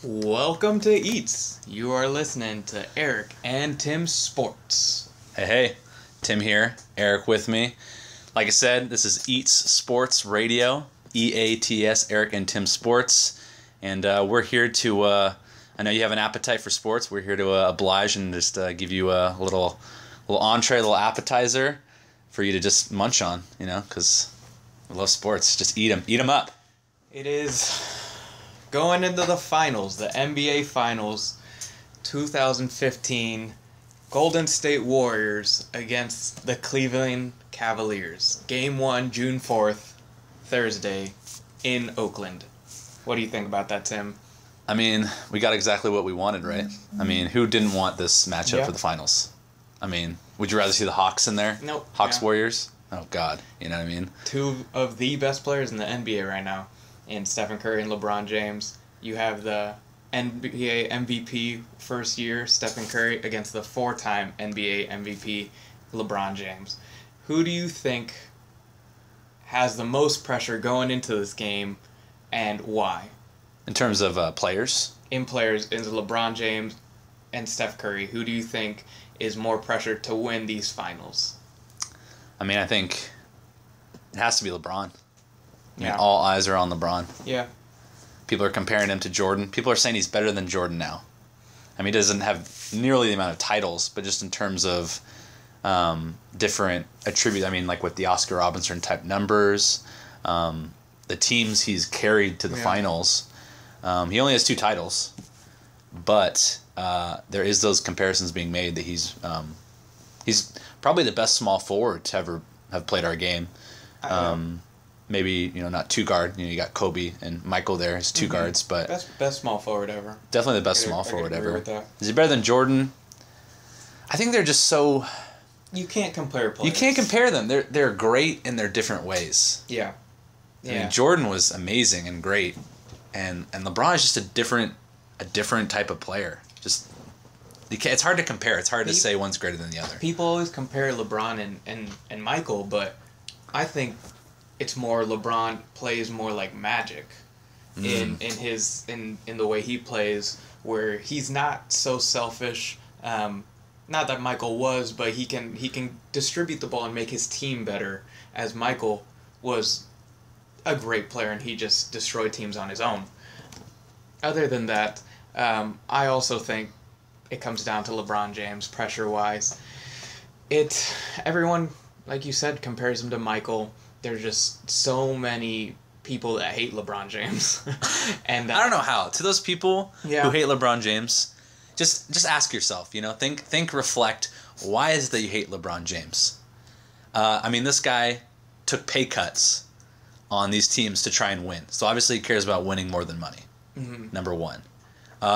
Welcome to E.A.T.S. You are listening to Eric and Tim Sports. Hey, Tim here, Eric with me. Like I said, this is E.A.T.S Sports Radio, E.A.T.S, Eric and Tim Sports. And we're here to, I know you have an appetite for sports, we're here to oblige and just give you a little entree, a little appetizer for you to just munch on, you know, because we love sports. Just eat them up. It is going into the finals, the NBA Finals 2015, Golden State Warriors against the Cleveland Cavaliers. Game 1, June 4th, Thursday, in Oakland. What do you think about that, Tim? I mean, we got exactly what we wanted, right? I mean, who didn't want this matchup for the finals? I mean, would you rather see the Hawks in there? Nope. Hawks Warriors? Oh, God. You know what I mean? Two of the best players in the NBA right now, in Steph Curry and LeBron James. You have the NBA MVP first year, Stephen Curry, against the four-time NBA MVP, LeBron James. Who do you think has the most pressure going into this game, and why? In terms of players? In players, is LeBron James and Steph Curry. Who do you think is more pressure to win these finals? I mean, I think it has to be LeBron. I mean, Yeah. all eyes are on LeBron. Yeah. People are comparing him to Jordan. People are saying he's better than Jordan now. I mean, he doesn't have nearly the amount of titles, but just in terms of different attributes, I mean, like with the Oscar Robertson type numbers, the teams he's carried to the finals. He only has 2 titles, but there is those comparisons being made that he's probably the best small forward to ever have played our game. Maybe, not 2 guard. You got Kobe and Michael there as 2 guards, but Best small forward ever. definitely the best small forward agree ever. with that. Is he better than Jordan? I think they're just so. You can't compare players. You can't compare them. They're great in their different ways. Yeah. I mean, Jordan was amazing and great, and LeBron is just a different type of player. Just it's hard to compare. It's hard to say one's greater than the other. People always compare LeBron and Michael, but I think it's more LeBron plays more like Magic in the way he plays, where he's not so selfish. Not that Michael was, but he can distribute the ball and make his team better, as Michael was a great player and he just destroyed teams on his own. Other than that, I also think it comes down to LeBron James pressure-wise. Everyone, like you said, compares him to Michael. There's just so many people that hate LeBron James. And I don't know how. To those people who hate LeBron James, just ask yourself, think, reflect, why is it that you hate LeBron James? I mean, this guy took pay cuts on these teams to try and win. So obviously he cares about winning more than money, number 1.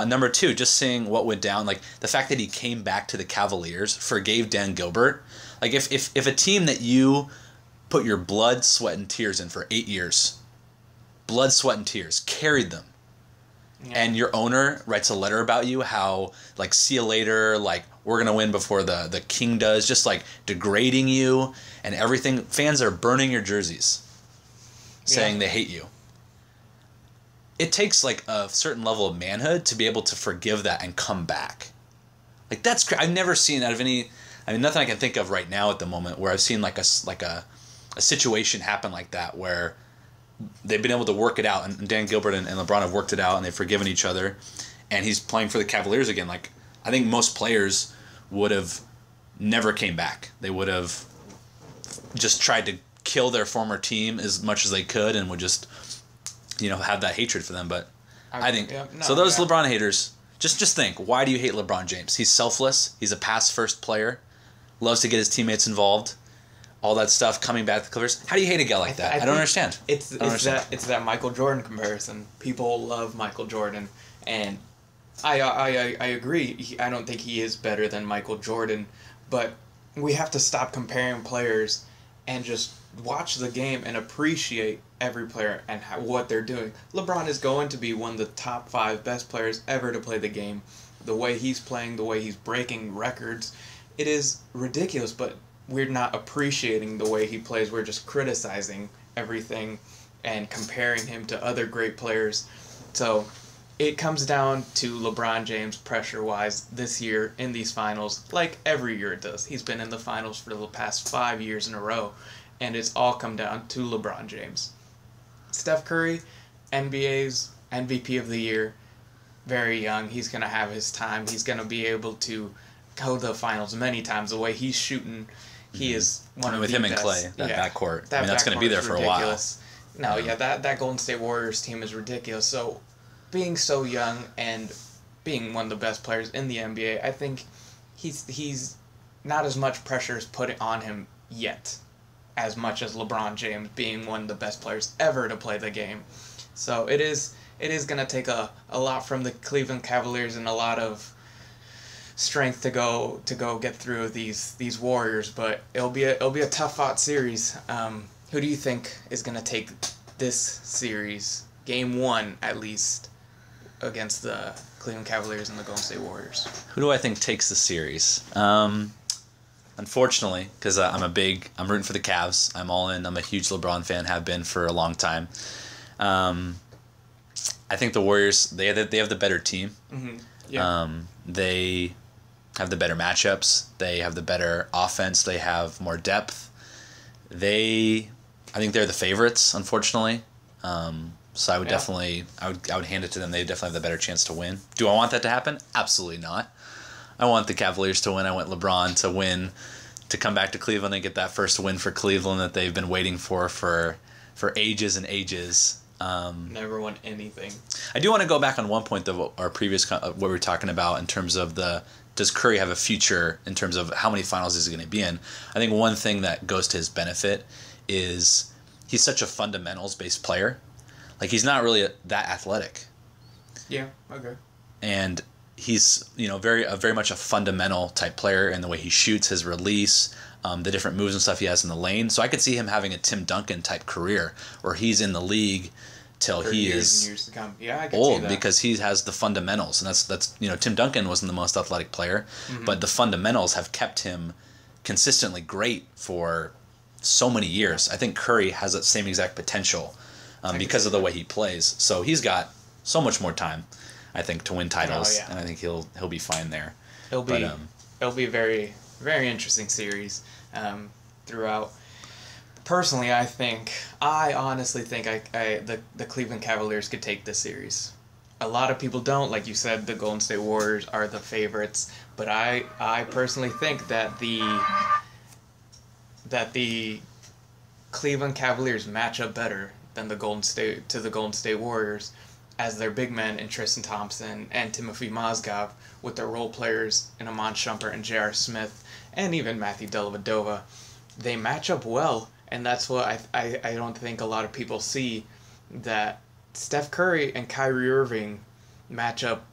Number 2, just seeing what went down, like the fact that he came back to the Cavaliers, forgave Dan Gilbert. Like if a team that you put your blood, sweat, and tears in for 8 years, blood, sweat, and tears, carried them, and your owner writes a letter about you, how, like, see you later, like, we're going to win before the king does, just, like, degrading you and everything. Fans are burning your jerseys, saying they hate you. It takes, like, a certain level of manhood to be able to forgive that and come back. Like, that's I've never seen out of any. I mean, nothing I can think of right now at the moment where I've seen like a situation happen like that where they've been able to work it out, and Dan Gilbert and LeBron have worked it out, and they've forgiven each other, and he's playing for the Cavaliers again. Like, I think most players would have never came back. They would have just tried to kill their former team as much as they could and would just, have that hatred for them. But I think those LeBron haters, just think, why do you hate LeBron James? He's selfless. He's a pass-first player. Loves to get his teammates involved. All that stuff, coming back to the Clippers. How do you hate a guy like that? I don't understand. It's that Michael Jordan comparison. People love Michael Jordan, and I agree. I don't think he is better than Michael Jordan, but we have to stop comparing players and just watch the game and appreciate every player and what they're doing. LeBron is going to be one of the top 5 best players ever to play the game. The way he's playing, the way he's breaking records, it is ridiculous, but we're not appreciating the way he plays. We're just criticizing everything and comparing him to other great players. So it comes down to LeBron James pressure-wise this year in these finals, like every year it does. He's been in the finals for the past 5 years in a row, and it's all come down to LeBron James. Steph Curry, NBA's MVP of the year, very young. He's going to have his time. He's going to be able to go to the finals many times. The way he's shooting, he is one of the best. With him and Klay, that backcourt. That's going to be there for ridiculous. a while. No, that Golden State Warriors team is ridiculous. So, being so young and being one of the best players in the NBA, I think he's not as much pressure is put on him yet, as much as LeBron James being one of the best players ever to play the game. So it is going to take a lot from the Cleveland Cavaliers and a lot of strength to go get through these Warriors, but it'll be a tough fought series. Who do you think is going to take this series, game 1 at least, against the Cleveland Cavaliers and the Golden State Warriors? Who do I think takes the series? Unfortunately, because I'm rooting for the Cavs. I'm all in. I'm a huge LeBron fan, have been for a long time. I think the Warriors, they have the better team. Mm-hmm. Yeah. They have the better matchups. They have the better offense. They have more depth. I think they're the favorites, unfortunately. So I would definitely, I would hand it to them. They definitely have the better chance to win. Do I want that to happen? Absolutely not. I want the Cavaliers to win. I want LeBron to win, to come back to Cleveland and get that first win for Cleveland that they've been waiting for ages and ages. Never won anything. I do want to go back on one point of our previous, what we were talking about in terms of does Curry have a future in terms of how many finals is he going to be in? I think one thing that goes to his benefit is he's such a fundamentals-based player. Like, he's not really that athletic. Yeah, okay. And he's, very much a fundamental type player in the way he shoots, his release, the different moves and stuff he has in the lane. So I could see him having a Tim Duncan type career where he's in the league till he is years to come. Yeah, I can old, see that. because he has the fundamentals, and that's Tim Duncan wasn't the most athletic player, but the fundamentals have kept him consistently great for so many years. I think Curry has that same exact potential because of the way he plays. So he's got so much more time, I think, to win titles, and I think he'll be fine there. It'll be a very, very interesting series throughout. Personally, I honestly think the Cleveland Cavaliers could take this series. A lot of people don't. Like you said, the Golden State Warriors are the favorites, but I personally think that the Cleveland Cavaliers match up better than the Golden State Warriors, as their big men in Tristan Thompson and Timothy Mozgov, with their role players in Iman Shumpert and J.R. Smith, and even Matthew Dellavedova. They match up well, and that's what I don't think a lot of people see, that Steph Curry and Kyrie Irving match up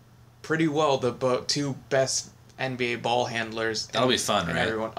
pretty well, the two best NBA ball handlers. That'll be fun, right? Everyone,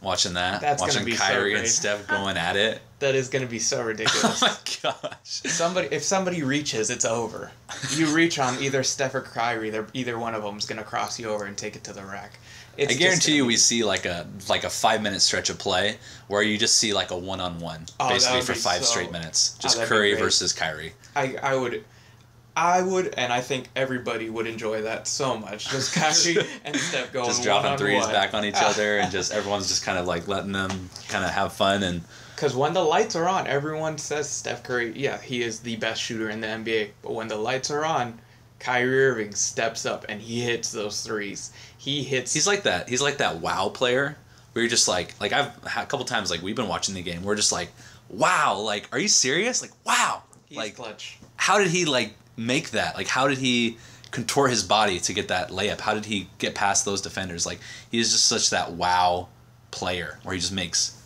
watching that. That's watching gonna be Kyrie so and Steph going at it. That is going to be so ridiculous. Oh my gosh. If somebody reaches, it's over. You reach on either Steph or Kyrie, either one of them is going to cross you over and take it to the rack. I guarantee you we see like a 5-minute stretch of play where you just see like a one-on-one basically for 5 straight minutes. Just Curry versus Kyrie. I would, and I think everybody would enjoy that so much. Just Kyrie and Steph going just dropping threes back on each other, and just everyone's just kind of like letting them kind of have fun. And because when the lights are on, everyone says Steph Curry, he is the best shooter in the NBA. But when the lights are on, Kyrie Irving steps up and he hits those threes. He's like that. He's like that wow player where you're just like I've had a couple times, like, we've been watching the game, we're just like, wow, like, are you serious? Like, wow. He's like, clutch. How did he like make that? Like, how did he contort his body to get that layup? How did he get past those defenders? Like, he's just such that wow player where he just makes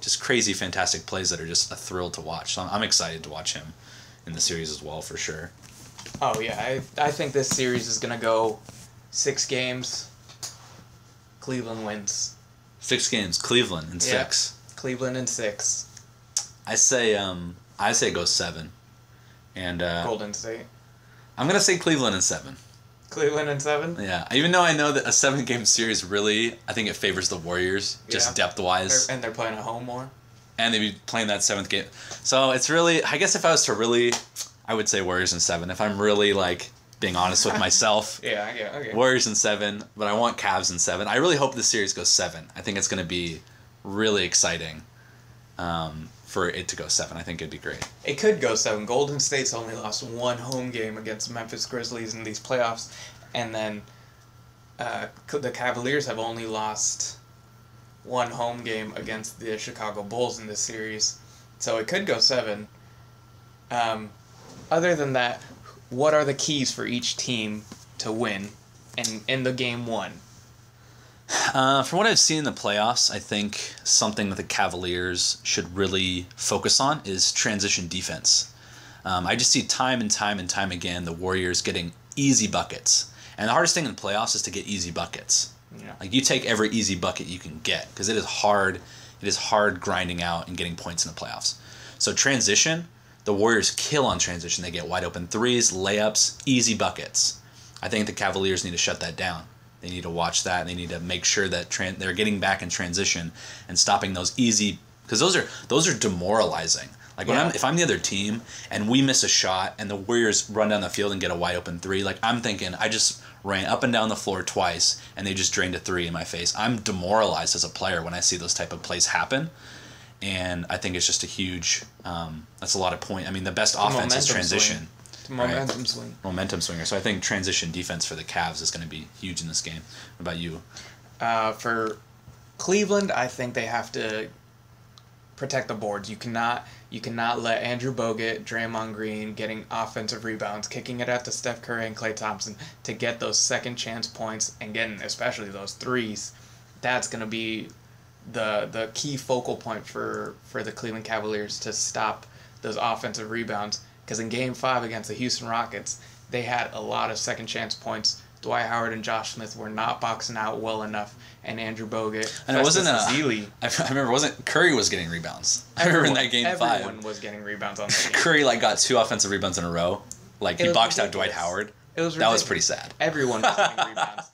just crazy, fantastic plays that are just a thrill to watch. So I'm excited to watch him in the series as well, for sure. Oh, yeah. I think this series is going to go 6 games. Cleveland wins. 6 games. Cleveland in 6. Cleveland in 6. I say it goes 7. And Golden State. I'm going to say Cleveland in 7. Cleveland in 7? Yeah. Even though I know that a 7-game series really, I think it favors the Warriors, just depth-wise. And they're playing at home more. And they'd be playing that 7th game. So it's really, I guess if I was to really, I would say Warriors in 7. If I'm really, like, being honest with myself. Yeah, okay. Warriors in 7, but I want Cavs in 7. I really hope the series goes 7. I think it's going to be really exciting for it to go 7. I think it'd be great. It could go 7. Golden State's only lost one home game against Memphis Grizzlies in these playoffs, and then the Cavaliers have only lost one home game against the Chicago Bulls in this series. So it could go 7. Other than that, what are the keys for each team to win in the game 1? From what I've seen in the playoffs, I think something that the Cavaliers should really focus on is transition defense. I just see time and time again the Warriors getting easy buckets. And the hardest thing in the playoffs is to get easy buckets. Yeah. Like, you take every easy bucket you can get, because it is hard. It is hard grinding out and getting points in the playoffs. So transition, the Warriors kill on transition. They get wide open threes, layups, easy buckets. I think the Cavaliers need to shut that down. They need to watch that, and they need to make sure that they're getting back in transition and stopping those easy, because those are demoralizing. Like, if I'm the other team and we miss a shot and the Warriors run down the field and get a wide open 3, like, I'm thinking, I just ran up and down the floor twice and they just drained a 3 in my face. I'm demoralized as a player when I see those type of plays happen. And I think it's just a huge, that's a lot of point. I mean, the best offense is transition. Momentum swing. Momentum swinger. So I think transition defense for the Cavs is going to be huge in this game. What about you? For Cleveland, I think they have to protect the boards. You cannot let Andrew Bogut, Draymond Green getting offensive rebounds, kicking it out to Steph Curry and Klay Thompson to get those second chance points and getting especially those threes. That's going to be the key focal point for the Cleveland Cavaliers to stop those offensive rebounds. Because in Game 5 against the Houston Rockets, they had a lot of second chance points. Dwight Howard and Josh Smith were not boxing out well enough, and Andrew Bogut. And it wasn't I remember Curry was getting rebounds. I remember in that Game 5. Everyone was getting rebounds on that game. Curry got 2 offensive rebounds in a row. Like, he boxed out Dwight Howard. That was pretty sad. Everyone was getting rebounds.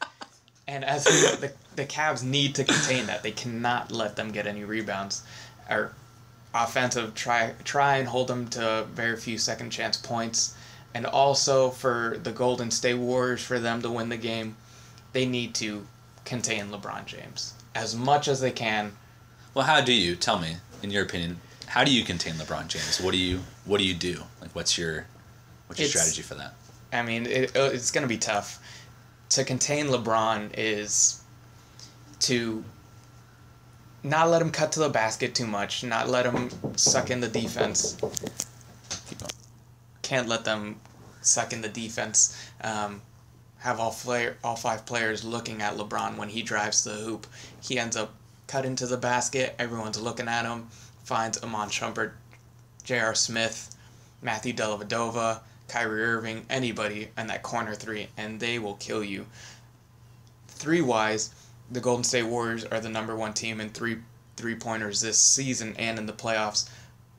And as the Cavs need to contain that. They cannot let them get any rebounds. Or offensive, try and hold them to very few second chance points. And also for the Golden State Warriors, for them to win the game, they need to contain LeBron James as much as they can. Well, how do you, tell me, in your opinion, how do you contain LeBron James? What do you do? Like, what's your strategy for that? I mean, it's going to be tough. To contain LeBron is to not let him cut to the basket too much, not let him suck in the defense. Can't let them suck in the defense. Have all 5 players looking at LeBron when he drives to the hoop. He ends up cutting to the basket. Everyone's looking at him. Finds Iman Shumpert, J.R. Smith, Matthew Dellavedova, Kyrie Irving, anybody in that corner 3, and they will kill you. 3-wise, the Golden State Warriors are the number 1 team in three-pointers this season and in the playoffs.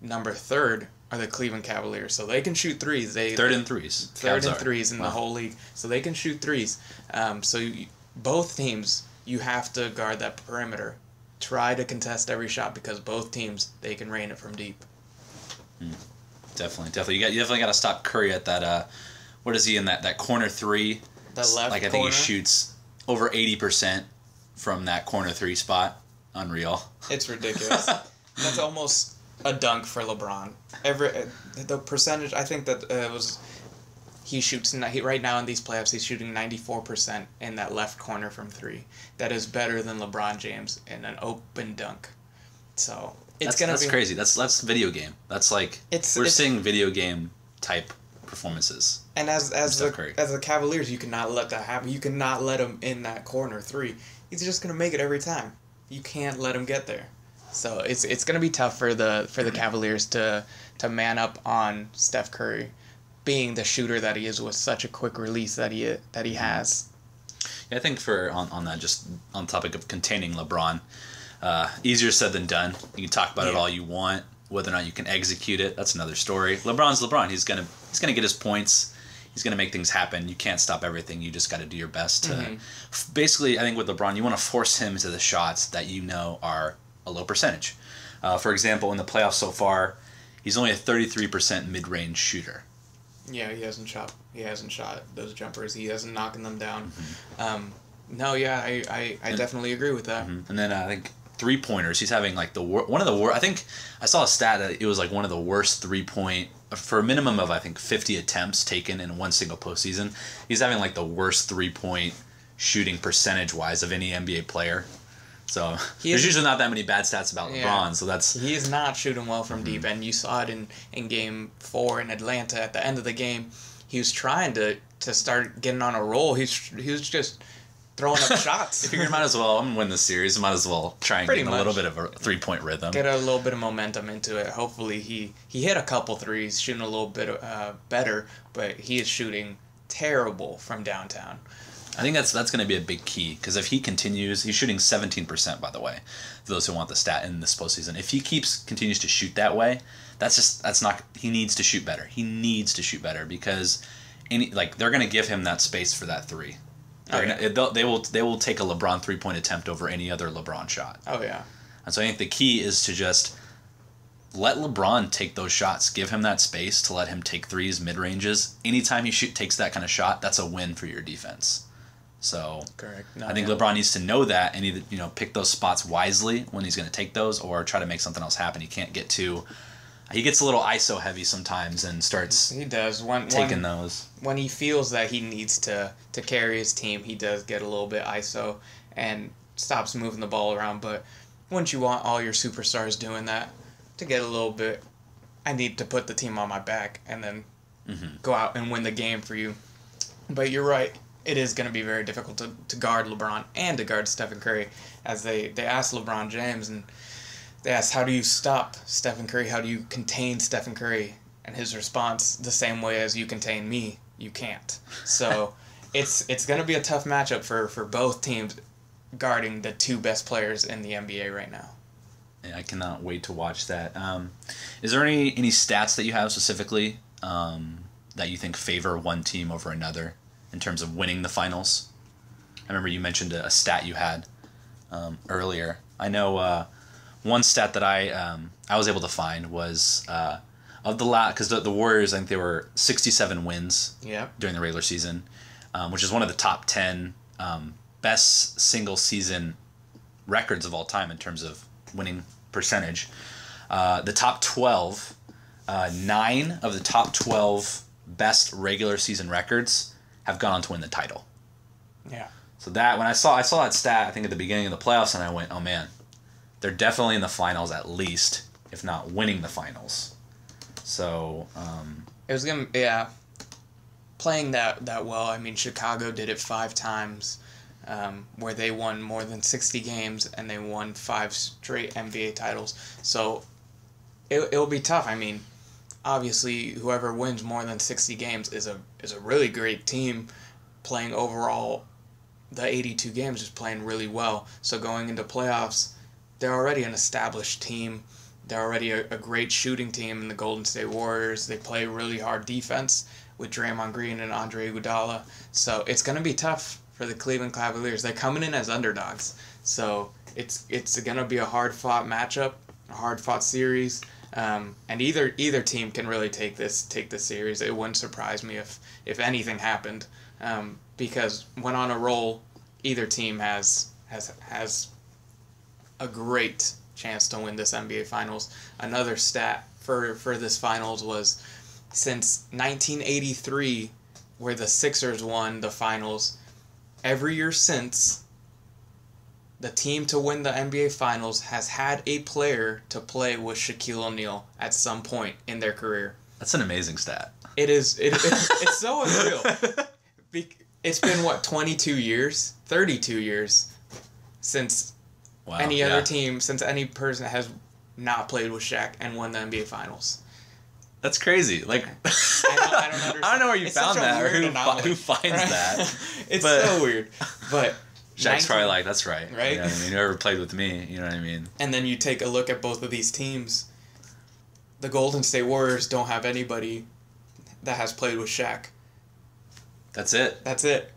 Number 3rd are the Cleveland Cavaliers, so they can shoot threes. Third in threes. Third in threes in the whole league, so they can shoot threes. Both teams, you have to guard that perimeter. Try to contest every shot because both teams, they can rain it from deep. Definitely. You definitely got to stop Curry at that. What is he in that corner 3? The left corner. I think he shoots over 80% from that corner 3 spot. Unreal. It's ridiculous. That's almost a dunk for LeBron. The percentage, I think that he shoots right now in these playoffs. He's shooting 94% in that left corner from 3. That is better than LeBron James in an open dunk. So that's crazy. That's video game. That's like we're seeing video game type performances. And as the Cavaliers, you cannot let that happen. You cannot let him in that corner 3. He's just gonna make it every time. You can't let him get there. So it's gonna be tough for the Cavaliers to man up on Steph Curry, being the shooter that he is with such a quick release that he has. Yeah, I think on that, just on the topic of containing LeBron, easier said than done. You can talk about it all you want. Whether or not you can execute it, that's another story. LeBron's LeBron. He's gonna get his points. He's gonna make things happen. You can't stop everything. You just got to do your best to. Basically, I think with LeBron, you want to force him to the shots that you know are a low percentage. For example, in the playoffs so far, he's only a 33% mid-range shooter. Yeah, he hasn't shot those jumpers. He hasn't knocking them down. No, yeah, I definitely agree with that. And then I think 3-pointers. He's having like one of the worst. I think I saw a stat that it was like one of the worst 3-point for a minimum of I think 50 attempts taken in one single postseason. He's having like the worst 3-point shooting percentage wise of any NBA player. So there's usually not that many bad stats about LeBron. So he is not shooting well from deep, and you saw it in Game 4 in Atlanta. At the end of the game, he was trying to start getting on a roll. He was just throwing up shots. You figure might as well, I'm going to win this series. Might as well try and get a little bit of a 3-point rhythm. Get a little bit of momentum into it. Hopefully he hit a couple threes, shooting a little bit better, but he is shooting terrible from downtown. I think that's going to be a big key, because if he continues, he's shooting 17%, by the way, for those who want the stat in this postseason. If he continues to shoot that way, he needs to shoot better. He needs to shoot better, because they're going to give him that space for that 3. They will take a LeBron 3-point attempt over any other LeBron shot. Oh yeah. And so I think the key is to just let LeBron take those shots. Give him that space to let him take threes, mid-ranges. Anytime he takes that kind of shot, that's a win for your defense. So correct. I think LeBron needs to know that and either pick those spots wisely when he's going to take those, or try to make something else happen. He can't get too. He gets a little ISO heavy sometimes and starts. He does taking those when he feels that he needs to carry his team. He does get a little bit ISO and stops moving the ball around. But wouldn't you want all your superstars doing that? To get a little bit, I need to put the team on my back and then go out and win the game for you. But you're right. It is going to be very difficult to guard LeBron and to guard Stephen Curry, as they asked LeBron James, and they asked, how do you stop Stephen Curry? How do you contain Stephen Curry? And his response, the same way as you contain me, you can't. So it's going to be a tough matchup for both teams guarding the 2 best players in the NBA right now. Yeah, I cannot wait to watch that. Is there any stats that you have specifically that you think favor one team over another in terms of winning the finals? I remember you mentioned a stat you had earlier. I know one stat that I was able to find was of the last, because the Warriors, I think they were 67 wins during the regular season, which is one of the top 10 best single season records of all time in terms of winning percentage. The top 12, 9 of the top 12 best regular season records have gone on to win the title. Yeah. So that when I saw that stat, I think at the beginning of the playoffs, and I went, oh man, they're definitely in the finals at least, if not winning the finals. So it was gonna playing that well. I mean, Chicago did it 5 times, where they won more than 60 games and they won 5 straight NBA titles. So it'll be tough. I mean, obviously, whoever wins more than 60 games is a really great team, playing overall the 82 games, just playing really well. So going into playoffs, they're already an established team. They're already a great shooting team in the Golden State Warriors. They play really hard defense with Draymond Green and Andre Iguodala. So it's going to be tough for the Cleveland Cavaliers. They're coming in as underdogs. So it's going to be a hard-fought matchup, a hard-fought series. And either team can really take this series. It wouldn't surprise me if anything happened, because when on a roll, either team has a great chance to win this NBA Finals. Another stat for this Finals was, since 1983, where the Sixers won the Finals, every year since, the team to win the NBA Finals has had a player to play with Shaquille O'Neal at some point in their career. That's an amazing stat. It is. It's so unreal. It's been, 22 years? 32 years since other team, since any person has not played with Shaq and won the NBA Finals. That's crazy. Like, I don't understand. I don't know where you found that or who finds that. It's so weird. But Shaq's probably like, that's right. Right? You know what I mean? You ever played with me, you know what I mean? And then you take a look at both of these teams. The Golden State Warriors don't have anybody that has played with Shaq. That's it.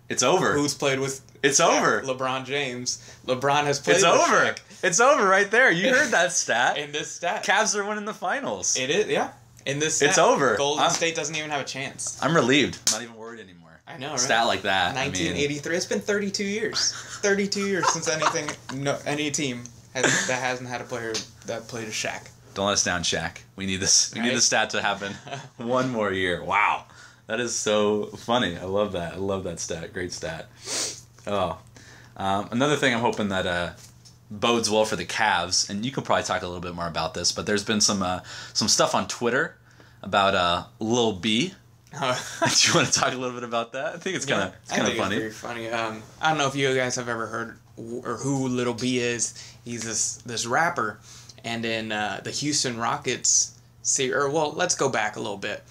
It's over. Who's played with It's Shaq? over. LeBron James. LeBron has played with over. Shaq. It's over right there. You heard that stat. In this stat. Cavs are winning the finals. It is, yeah. In this it's over. Golden State doesn't even have a chance. I'm relieved. I'm not even worried anymore. I know, right? Stat like that. 1983. It's been 32 years. 32 years since any team that hasn't had a player that played a Shaq. Don't let us down, Shaq. We need this. We need the stat to happen one more year. Wow, that is so funny. I love that. I love that stat. Great stat. Oh, another thing I'm hoping that bodes well for the Cavs, and you can probably talk a little bit more about this, but there's been some stuff on Twitter about Lil B. Do you want to talk a little bit about that? I think it's kind of funny. It's very funny. I don't know if you guys have ever heard or who Lil B is. He's this rapper, and in the Houston Rockets let's go back a little bit.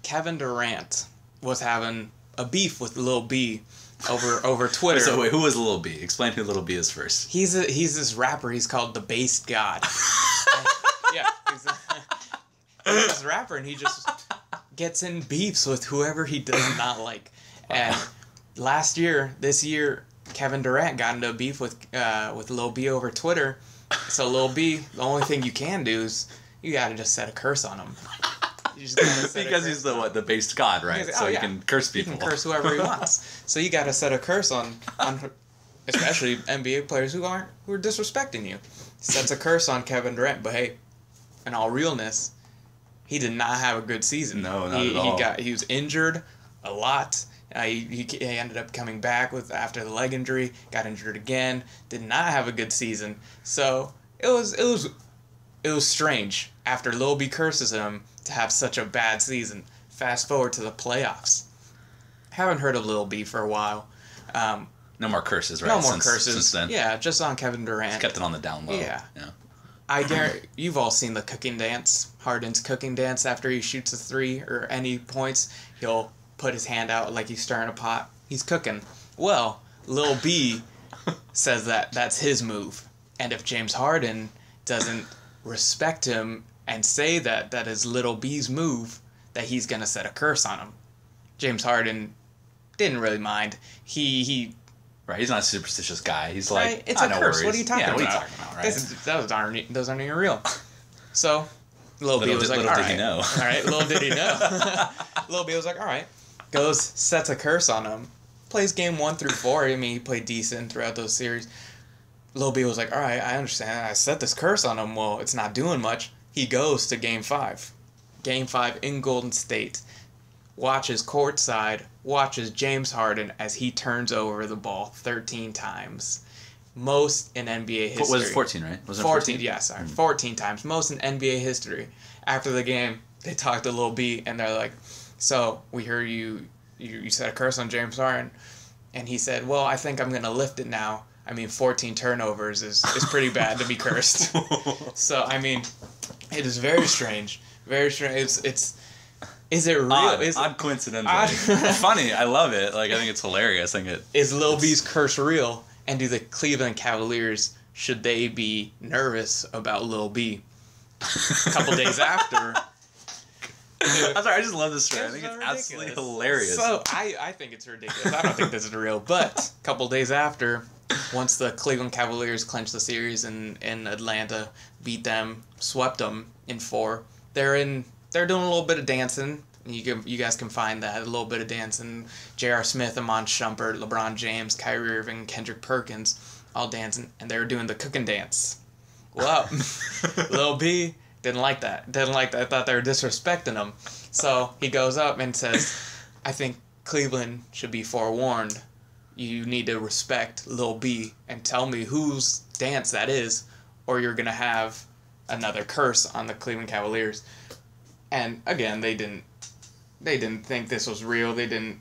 Kevin Durant was having a beef with Lil B over Twitter. So wait, who was Lil B? Explain who Lil B is first. He's this rapper. He's called the Bass God. Yeah, he's this rapper, and he just gets in beefs with whoever he does not like. And this year, Kevin Durant got into a beef with Lil B over Twitter. So Lil B, the only thing you can do is you gotta just set a curse on him. Because he's the based god, right? So he can curse people. He can curse whoever he wants. So you gotta set a curse on especially NBA players who are disrespecting you. Sets a curse on Kevin Durant, but hey, in all realness, he did not have a good season. No, not at all. He was injured a lot. He ended up coming back after the leg injury. Got injured again. Did not have a good season. So it was strange after Lil B curses him to have such a bad season. Fast forward to the playoffs. Haven't heard of Lil B for a while. No more curses, right? No more curses. Since then. Yeah, just on Kevin Durant. He's kept it on the down low. Yeah. I guarantee you've all seen the cooking dance, Harden's cooking dance after he shoots a three or any points. He'll put his hand out like he's stirring a pot. He's cooking. Well, Lil B says that's his move. And if James Harden doesn't respect him and say that is Lil B's move, that he's going to set a curse on him. James Harden didn't really mind. Right, he's not a superstitious guy. He's like, right? It's a curse. Worries. What are you talking about? What are you talking about, right? Those aren't even real. So, Lil B was like, all right. Know. All right, little did he know. Lil B was like, all right. Goes, sets a curse on him. Plays game 1 through 4. I mean, he played decent throughout those series. Lil B was like, all right, I understand. I set this curse on him. Well, it's not doing much. He goes to game 5. Game 5 in Golden State. Watches courtside, watches James Harden as he turns over the ball 13 times. Most in NBA history. Was it 14, right? Was it 14? Yeah, sorry. 14 times. Most in NBA history. After the game, they talked to Lil B, and they're like, so, we heard you set a curse on James Harden. And he said, well, I think I'm going to lift it now. I mean, 14 turnovers is pretty bad to be cursed. So, I mean, it is very strange. Very strange. Is it real? Odd coincidentally. Funny. I love it. Like, I think it's hilarious. Is Lil B's curse real? And do the Cleveland Cavaliers, should they be nervous about Lil B? A couple days after. I'm sorry, I just love this story. I think it's absolutely hilarious. So, I think it's ridiculous. I don't think this is real. But a couple days after, once the Cleveland Cavaliers clinched the series in Atlanta, beat them, swept them in 4, they're doing a little bit of dancing. You guys can find that, a little bit of dancing. J.R. Smith, Amon Shumpert, LeBron James, Kyrie Irving, Kendrick Perkins, all dancing, and they were doing the cooking dance. Well, Lil B didn't like that. I thought they were disrespecting him. So he goes up and says, I think Cleveland should be forewarned. You need to respect Lil B and tell me whose dance that is, or you're going to have another curse on the Cleveland Cavaliers. And again, they didn't think this was real. They didn't.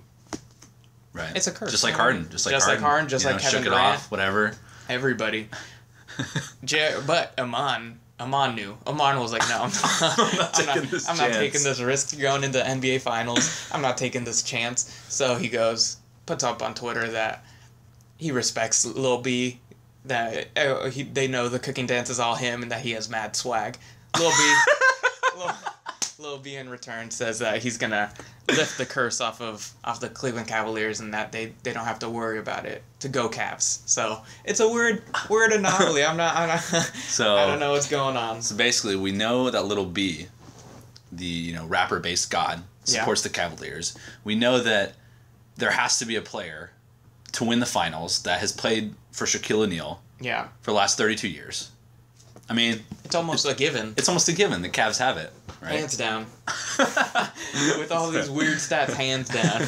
Right. It's a curse. Just like Harden. Just like Kevin shook Durant. It off, whatever. Everybody. But Amon knew. Amon was like, no, I'm not taking this risk going into NBA Finals. I'm not taking this chance. So he puts up on Twitter that he respects Lil B, that they know the cooking dance is all him, and that he has mad swag. Lil B in return says that he's gonna lift the curse off the Cleveland Cavaliers, and that they don't have to worry about it to go Cavs. So it's a weird anomaly. I'm not. So I don't know what's going on. So basically, we know that Lil B the rapper-based god, supports the Cavaliers. We know that there has to be a player to win the finals that has played for Shaquille O'Neal for the last 32 years. I mean... It's almost a given. It's almost a given. The Cavs have it, right? Hands down. With all these weird stats, hands down.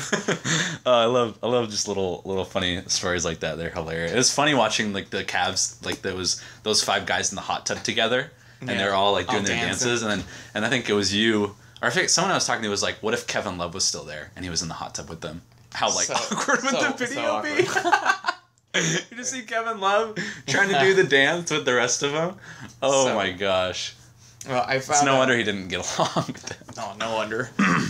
I love just little funny stories like that. They're hilarious. It was funny watching like the Cavs, like those 5 guys in the hot tub together, and they're all like doing their dances, and I think it was you, or I think someone I was talking to was like, what if Kevin Love was still there and he was in the hot tub with them? How awkward would the video be? You just see Kevin Love trying to do the dance with the rest of them. Oh my gosh. Well, I found it's no wonder he didn't get along with them. Oh, no wonder.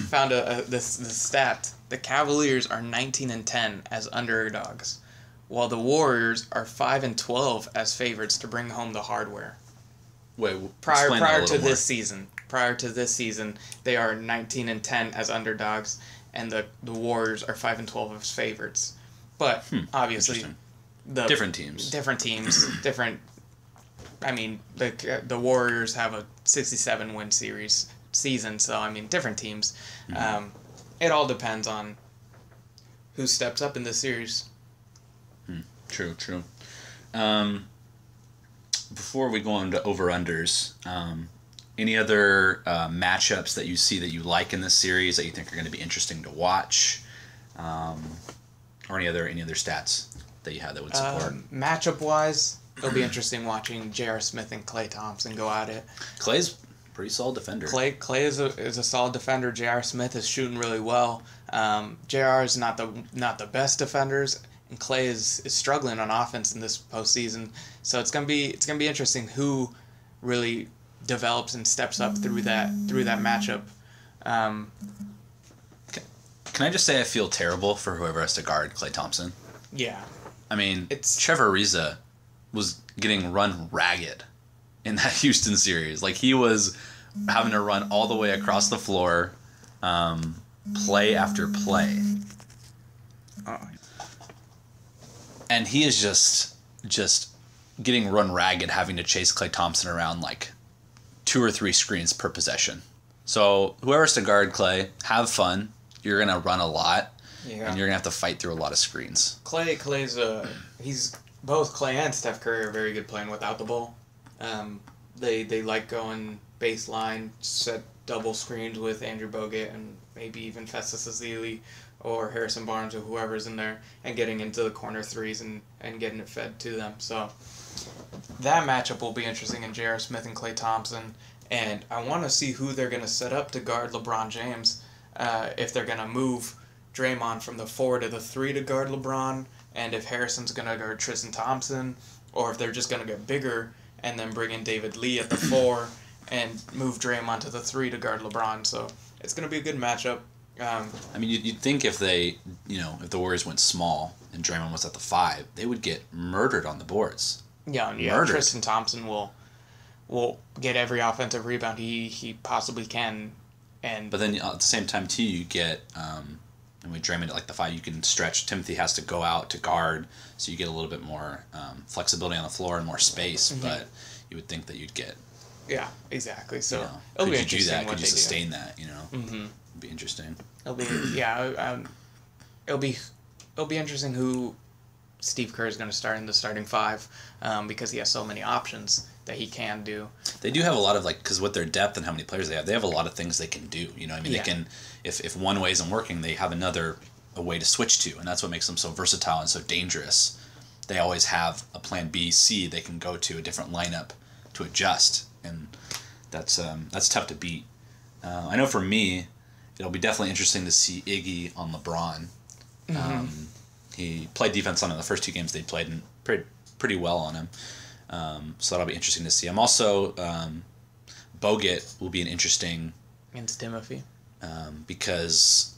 Found this stat. The Cavaliers are 19-10 as underdogs, while the Warriors are 5-12 as favorites to bring home the hardware. Wait, prior to this season. Prior to this season, they are 19-10 as underdogs, and the Warriors are 5-12 as favorites. But obviously, different teams. I mean, the Warriors have a 67-win season, so I mean, different teams. Mm-hmm. It all depends on who steps up in this series. True. Before we go into over-unders, any other matchups that you see that you like in this series that you think are going to be interesting to watch, or any other stats that you have that would support? Matchup-wise, it'll be interesting watching J.R. Smith and Klay Thompson go at it. Clay's a pretty solid defender. Klay is a solid defender. J.R. Smith is shooting really well. J.R. is not the best defenders, and Klay is struggling on offense in this postseason. So it's gonna be interesting who really develops and steps up through that matchup. Can I just say I feel terrible for whoever has to guard Klay Thompson? Yeah. I mean, Trevor Ariza was getting run ragged in that Houston series. Like, he was having to run all the way across the floor, play after play. And he is just getting run ragged, having to chase Klay Thompson around like 2 or 3 screens per possession. So whoever's to guard Klay, have fun. You're going to run a lot. Yeah. And you're going to have to fight through a lot of screens. Clay's both Klay and Steph Curry are very good playing without the ball. They like going baseline, set double screens with Andrew Bogut and maybe even Festus Ezeli or Harrison Barnes or whoever's in there, and getting into the corner threes and getting it fed to them. So that matchup will be interesting in J.R. Smith and Klay Thompson. And I want to see who they're going to set up to guard LeBron James. If they're going to move Draymond from the 4 to the 3 to guard LeBron, and if Harrison's going to guard Tristan Thompson, or if they're just going to get bigger and then bring in David Lee at the 4 and move Draymond to the 3 to guard LeBron. So it's going to be a good matchup. I mean, you'd think if if the Warriors went small and Draymond was at the 5, they would get murdered on the boards. Yeah. Murdered. Tristan Thompson will get every offensive rebound he possibly can. But then at the same time, too, you get, and with Draymond at like the 5, you can stretch. Timothy has to go out to guard, so you get a little bit more flexibility on the floor and more space. Mm-hmm. But you would think that you'd get. Yeah, exactly. So it'll be interesting. Could you do that? Could you sustain that? Mm-hmm. It'd be interesting. It'll be interesting who Steve Kerr is going to start in the starting 5, because he has so many options that he can do. They do have a lot of, because with their depth and how many players they have a lot of things they can do. They can, if one way isn't working, they have a way to switch to, and that's what makes them so versatile and so dangerous. They always have a plan B, C they can go to, a different lineup to adjust, and that's tough to beat. I know for me, it'll be definitely interesting to see Iggy on LeBron. Mm-hmm. He played defense on him the first 2 games they played, and pretty well on him. So that'll be interesting to see. I'm also Bogut will be an interesting against Timothy, because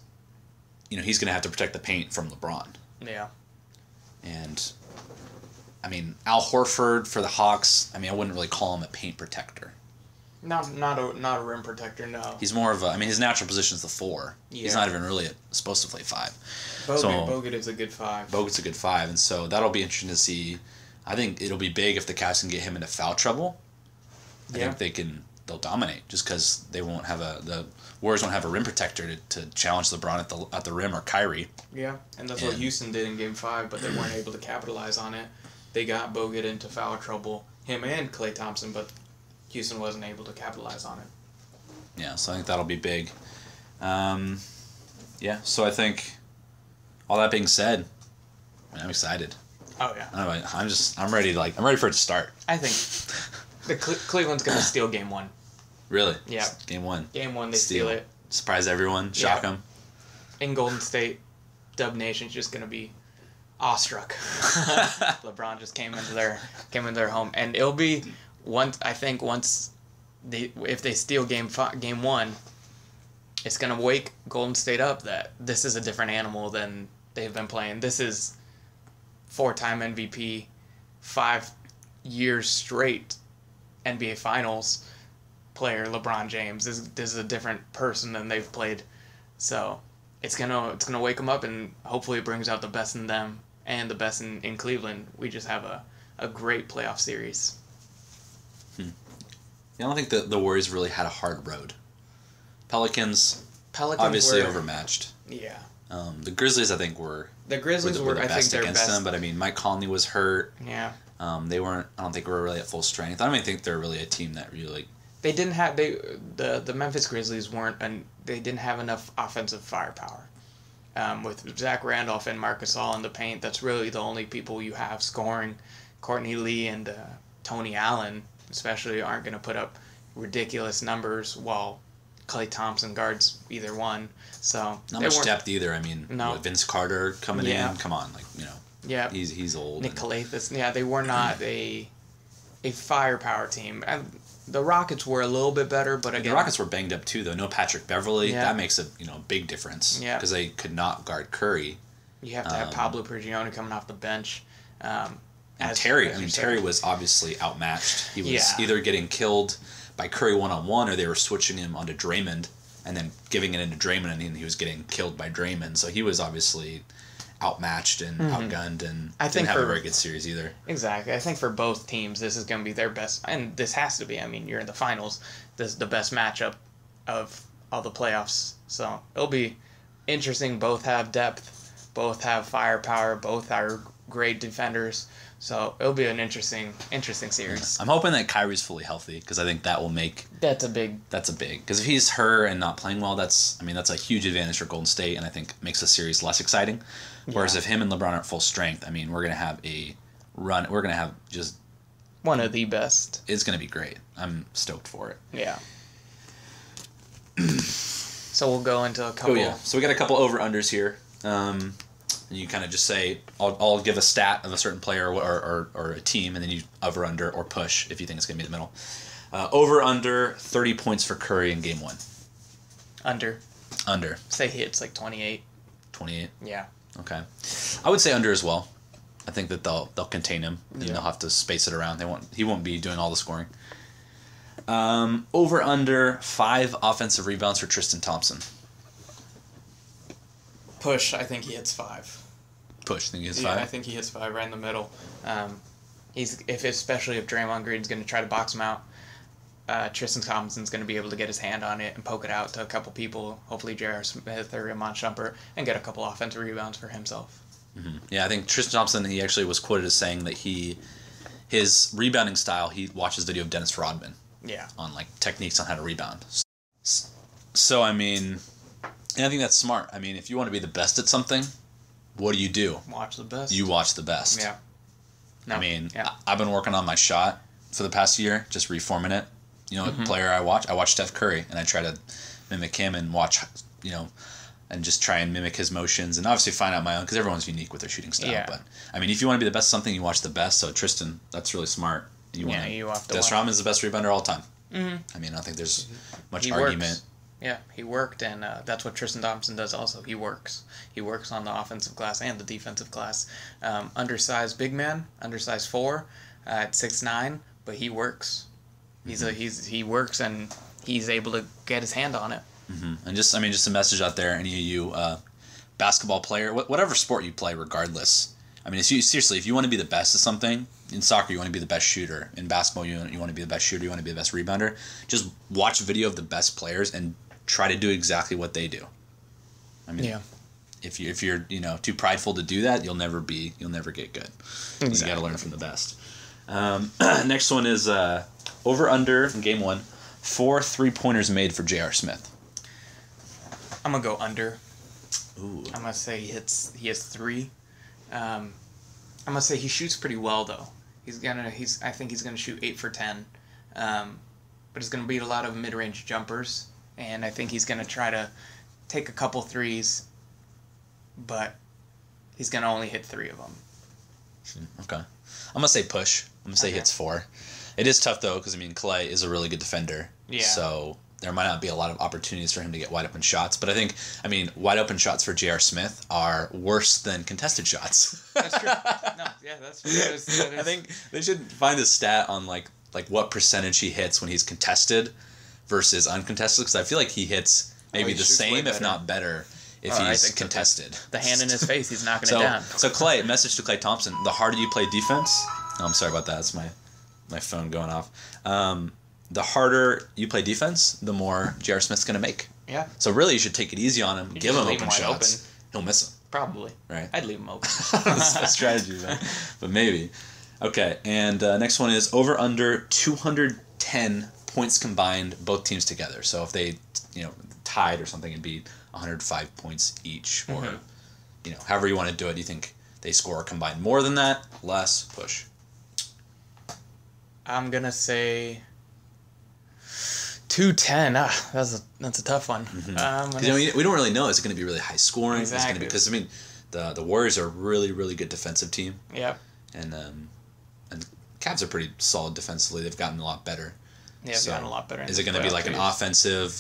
he's going to have to protect the paint from LeBron. Yeah. And I mean, Al Horford for the Hawks, I wouldn't really call him a paint protector. Not a rim protector, no. He's more of his natural position is the 4. Yeah. He's not even really supposed to play 5. Bogut is a good 5. Bogut's a good 5, and so that'll be interesting to see. I think it'll be big if the Cavs can get him into foul trouble. I think they can they'll dominate just because they won't have the Warriors won't have a rim protector to challenge LeBron at the rim or Kyrie. Yeah, and that's what Houston did in Game 5, but they weren't able to capitalize on it. They got Bogut into foul trouble, him and Klay Thompson, but Houston wasn't able to capitalize on it. Yeah, so I think that'll be big. Yeah, so I think all that being said, I'm excited. Oh yeah. I'm ready. I'm ready for it to start. I think the Cleveland's gonna steal Game 1. Really? Yeah. Game 1. Game 1, they steal it. Surprise everyone. Shock them. In Golden State, Dub Nation's just gonna be awestruck. LeBron just came into their home, and it'll be if they steal Game 1, it's gonna wake Golden State up that this is a different animal than they've been playing. This is 4-time MVP, 5 years straight NBA Finals player LeBron James. This is a different person than they've played, so it's gonna wake them up, and hopefully it brings out the best in them and the best in Cleveland. We just have a great playoff series. I don't think the Warriors really had a hard road. Pelicans obviously overmatched. Yeah. The Grizzlies, I think, were the Grizzlies were the best against best. them, but I mean, Mike Conley was hurt. Yeah. They weren't. I don't think were really at full strength. I don't even think they're really a team that really. They didn't have the Memphis Grizzlies they didn't have enough offensive firepower. With Zach Randolph and Marcus All in the paint, that's really the only people you have scoring. Courtney Lee and Tony Allen, especially, aren't going to put up ridiculous numbers while Klay Thompson guards either one. So not much depth either. I mean, with Vince Carter coming in, come on, Yeah, he's old. Nick Calathis, they were not a firepower team. And the Rockets were a little bit better, but again, the Rockets were banged up too, though. No Patrick Beverley. Yeah. That makes a big difference. Yeah, because they could not guard Curry. You have to have Pablo Prigioni coming off the bench. And Terry, Terry was obviously outmatched. He was either getting killed by Curry one-on-one, or they were switching him onto Draymond and then giving it into Draymond, and he was getting killed by Draymond. So he was obviously outmatched and outgunned, and didn't have a very good series either. Exactly. I think for both teams, this is going to be their best, and this has to be. I mean, you're in the finals. This is the best matchup of all the playoffs. So it'll be interesting. Both have depth. Both have firepower. Both are great defenders. So it'll be an interesting series. I'm hoping that Kyrie's fully healthy, because I think that will make... That's a big... Because if he's hurt and not playing well, that's a huge advantage for Golden State, and I think makes the series less exciting. Whereas if him and LeBron are at full strength, we're going to have a run. We're going to have just... one of the best. It's going to be great. I'm stoked for it. Yeah. So we'll go into a couple... Oh, yeah. So we got a couple over-unders here. And you kind of just say, I'll give a stat of a certain player or a team, and then you over, under, or push if you think it's going to be in the middle. Over, under, 30 points for Curry in Game 1. Under. Under. Say he hits like 28. 28? Yeah. Okay. I would say under as well. I think that they'll contain him, and they'll have to space it around. He won't be doing all the scoring. Over, under, 5 offensive rebounds for Tristan Thompson. Push, I think he hits 5. Push, think he hits 5? Yeah, I think he hits 5 right in the middle. Especially if Draymond Green's going to try to box him out, Tristan Thompson's going to be able to get his hand on it and poke it out to a couple people, hopefully J.R. Smith or Iman Shumpert, and get a couple offensive rebounds for himself. Mm-hmm. Yeah, I think Tristan Thompson, he actually was quoted as saying that his rebounding style, he watches video of Dennis Rodman. Yeah. On techniques on how to rebound. So I think that's smart. If you want to be the best at something, what do? Watch the best. You watch the best. Yeah. No. I've been working on my shot for the past year, just reforming it. What player I watch Steph Curry, and I try to mimic him and watch, and just try and mimic his motions, and obviously find out my own, because everyone's unique with their shooting style. Yeah. But, if you want to be the best at something, you watch the best. So Tristan, that's really smart. You have to. Dennis Rodman's the best rebounder all time. Mm-hmm. I don't think there's much argument. Works. Yeah, he worked, and that's what Tristan Thompson does also. He works. He works on the offensive glass and the defensive glass. Undersized big man, undersized 4 at 6'9", but he works. He works, and he's able to get his hand on it. Mm-hmm. And just a message out there, any of you basketball player, whatever sport you play, regardless, I mean, seriously, if you want to be the best at something, in soccer you want to be the best shooter. In basketball you want to be the best shooter, you want to be the best rebounder. Just watch a video of the best players and try to do exactly what they do. I mean, yeah. If you're too prideful to do that, you'll never get good. Exactly. You got to learn from the best. Next one is over under in game 1, 4 3-pointers made for J.R. Smith. I'm gonna go under. Ooh. I'm gonna say he has 3. I'm gonna say he shoots pretty well though. I think he's gonna shoot 8 for 10, but he's gonna beat a lot of mid-range jumpers, and I think he's gonna try to take a couple threes, but he's gonna only hit 3 of them. Okay, I'm gonna say push. I'm gonna say he hits 4. It is tough though, because Klay is a really good defender. Yeah. So there might not be a lot of opportunities for him to get wide open shots, but I think wide open shots for J.R. Smith are worse than contested shots. That's true. No, yeah, that's true. I think they should find a stat on like what percentage he hits when he's contested versus uncontested, because I feel like he hits maybe the same, if not better, if he's contested. The hand in his face, he's knocking it down. So Klay, message to Klay Thompson: the harder you play defense. Oh, I'm sorry about that. It's my phone going off. The harder you play defense, the more J.R. Smith's going to make. Yeah. So really, you should take it easy on him. Give him open shots. He'll miss them. Probably. Right. I'd leave him open. That's a strategy, man. But maybe. Okay, and next one is over under 210 points combined, both teams together. So if they, tied or something, it'd be 105 points each, or however you want to do it. Do you think they score combined more than that, less, push? I'm gonna say 210. That's a tough one. Mm-hmm. We don't really know. Is it going to be really high scoring? Exactly. Because the Warriors are a really, really good defensive team. Yeah. And Cavs are pretty solid defensively. They've gotten a lot better. Yeah, they've gotten a lot better. Is it going to be like an offensive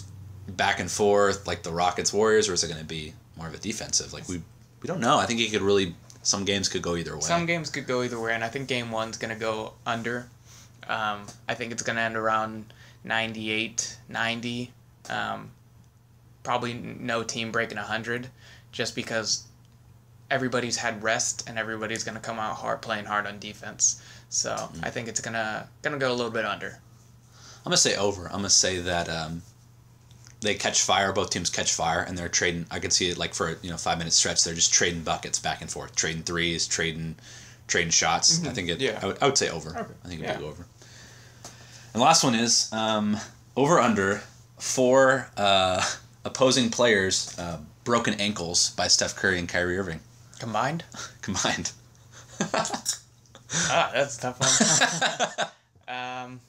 back and forth like the Rockets Warriors, or is it going to be more of a defensive? Like we don't know. I think it could really. Some games could go either way. Some games could go either way, and I think game 1's going to go under. I think it's going to end around 98, 90. Probably no team breaking 100, just because everybody's had rest and everybody's going to come out playing hard on defense. So I think it's gonna go a little bit under. I'm gonna say over. I'm gonna say that they catch fire. Both teams catch fire, and they're trading. I can see it like for a 5-minute stretch. They're just trading buckets back and forth, trading threes, trading shots. Mm-hmm. I think it. Yeah. I would say over. Okay. I think it'd go over. And the last one is over under 4 opposing players broken ankles by Steph Curry and Kyrie Irving. Combined. That's a tough one.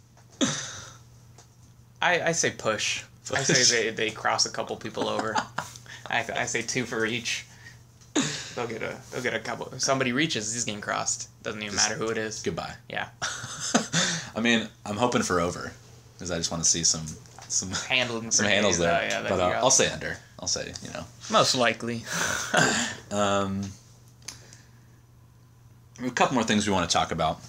I say push. I say they cross a couple people over. I say 2 for each. They'll get a couple. If somebody reaches, he's getting crossed. Doesn't even matter who it is. Goodbye. Yeah. I'm hoping for over, because I just want to see some handles there. Yeah, but I'll say under. I'll say most likely. A couple more things we want to talk about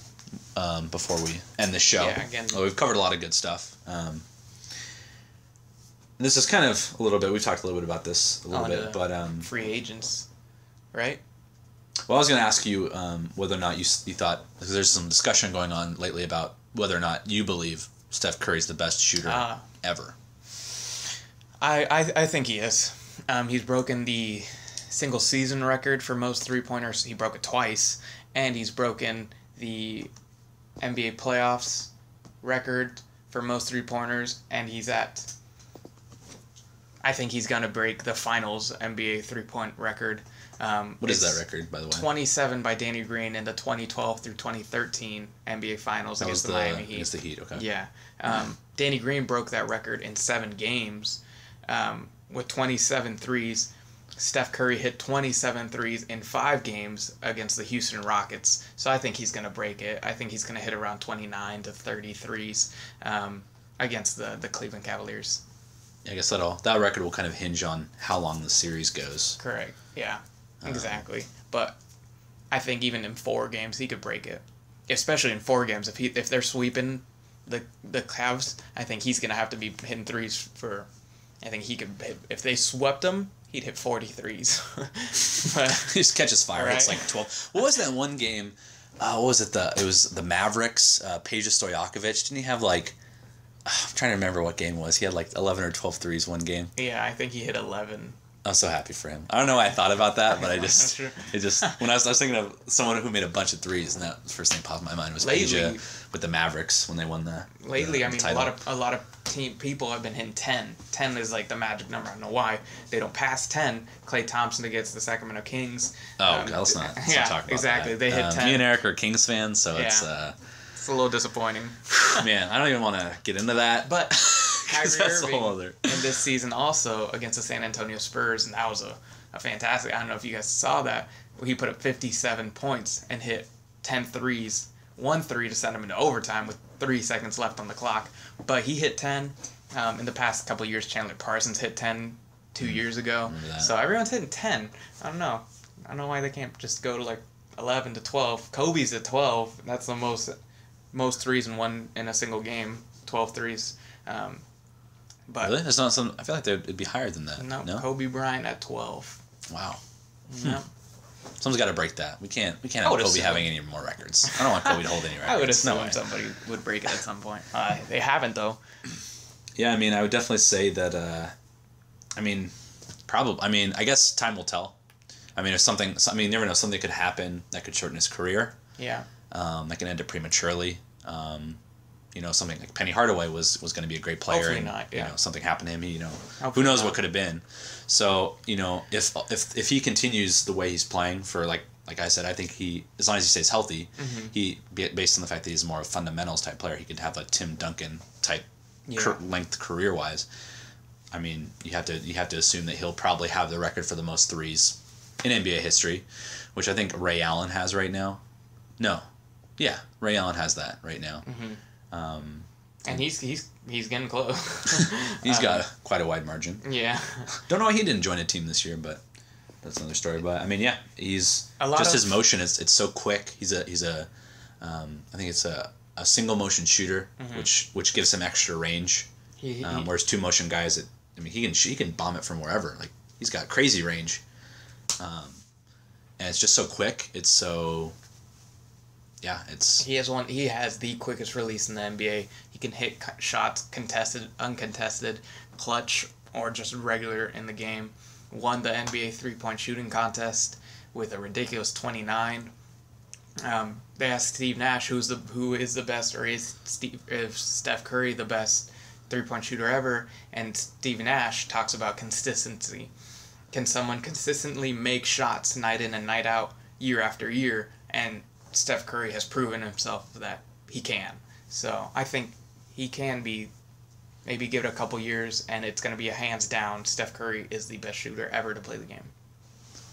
before we end the show. Yeah, again. We've covered a lot of good stuff. This is kind of a little bit. We've talked a little bit about this a little bit, but free agents, right? Well, I was going to ask you whether or not you thought, because there's some discussion going on lately about whether or not you believe Steph Curry's the best shooter ever. I think he is. He's broken the single season record for most 3-pointers. He broke it twice, and he's broken the NBA playoffs record for most 3-pointers, and I think he's going to break the finals NBA 3-point record. What is that record, by the way? 27 by Danny Green in the 2012 through 2013 NBA Finals against the Miami Heat. Against the Heat, okay. Yeah. Danny Green broke that record in 7 games with 27 threes. Steph Curry hit 27 threes in 5 games against the Houston Rockets. So I think he's going to break it. I think he's going to hit around 29 to 30 threes against the Cleveland Cavaliers. I guess that record will kind of hinge on how long the series goes. Correct. Yeah, exactly. But I think even in 4 games he could break it, especially in 4 games. If they're sweeping the Cavs, I think he's gonna have to be hitting threes for. I think he could. If they swept him he'd hit 43s. He just catches fire. Right. It's like 12. What was that one game? What was it? It was the Mavericks. Peja Stojakovic. Didn't he have like? I'm trying to remember what game it was. He had like 11 or 12 threes one game. Yeah, I think he hit 11. I'm so happy for him. I don't know why I thought about that, but when I was thinking of someone who made a bunch of threes, and that first thing popped in my mind was Peja with the Mavericks when they won the title. a lot of people have been hitting 10. 10 is like the magic number. I don't know why they don't pass 10. Klay Thompson against the Sacramento Kings. Oh, let's not talk about exactly. that. They hit 10. Me and Eric are Kings fans, so it's a little disappointing. Man, I don't even want to get into that. But Kyrie that's Irving a whole other. in this season also against the San Antonio Spurs, and that was a fantastic. I don't know if you guys saw that. He put up 57 points and hit 10 threes. 1 3 to send him into overtime with 3 seconds left on the clock. But he hit 10. In the past couple of years, Chandler Parsons hit 10 2 years ago. So everyone's hitting 10. I don't know why they can't just go to like 11 to 12. Kobe's at 12. That's the most threes in a single game. 12 threes. But really? There's not some. I feel like it'd be higher than that. No, Kobe Bryant at 12. Wow. Yeah. Someone's got to break that. We can't have Kobe having any more records. I don't want Kobe to hold any records. I would assume somebody would break it at some point. They haven't though. Yeah, I mean, I would definitely say that. Probably. I mean, I guess time will tell. I mean, if something. I mean, you never know. Something could happen that could shorten his career. Yeah. That can end it prematurely. Something like Penny Hardaway was going to be a great player. Hopefully not. Yeah. Something happened to him. Hopefully who knows not. what could have been. So if he continues the way he's playing for like I said, I think as long as he stays healthy, he based on the fact that he's more of a fundamentals type player, he could have a Tim Duncan type length career wise. I mean, you have to assume that he'll probably have the record for the most threes in NBA history, which I think Ray Allen has right now. No, yeah, Ray Allen has that right now. And he's getting close. He's got quite a wide margin. Yeah. Don't know why he didn't join a team this year, but that's another story. But I mean, yeah, he's his motion. It's so quick. He's a I think it's a single motion shooter, which gives him extra range. Whereas two motion guys, he can bomb it from wherever. Like he's got crazy range, and it's just so quick. It's so. Yeah, He has the quickest release in the NBA. He can hit shots, contested, uncontested, clutch, or just regular in the game. Won the NBA 3-point shooting contest with a ridiculous 29. They asked Steve Nash who is the best, or is Steph Curry the best 3-point shooter ever? And Steve Nash talks about consistency. Can someone consistently make shots night in and night out, year after year? And Steph Curry has proven himself that he can. So I think he can be, maybe give it a couple years, and it's going to be a hands down, Steph Curry is the best shooter ever to play the game.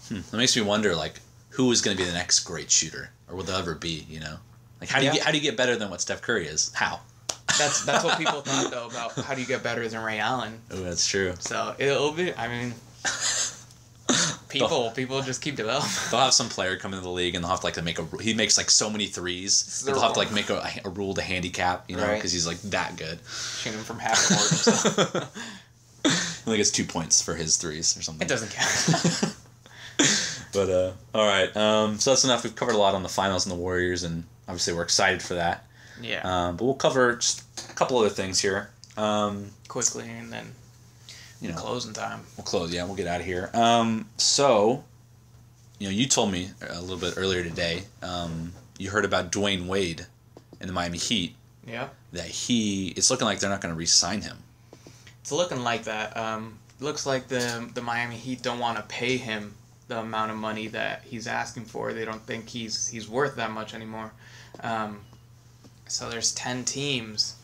That makes me wonder, like, who is going to be the next great shooter, or will there ever be? Like how do you get better than what Steph Curry is? How? That's what people thought though about how do you get better than Ray Allen. Oh, that's true. So it'll be. I mean. People just keep developing. They'll have some player come into the league and they'll have to he makes like so many threes. They'll have to like make a rule to handicap, because he's like that good. Shooting from half court. I think it's 2 points for his threes or something. It doesn't count. But all right, so that's enough. We've covered a lot on the finals and the Warriors, and obviously we're excited for that. Yeah. But we'll cover just a couple other things here. Quickly, and then. Closing time. We'll close. Yeah, we'll get out of here. So, you told me a little bit earlier today. You heard about Dwayne Wade in the Miami Heat. Yeah. That it's looking like they're not going to re-sign him. It's looking like that. Looks like the Miami Heat don't want to pay him the amount of money that he's asking for. They don't think he's worth that much anymore. So there's 10 teams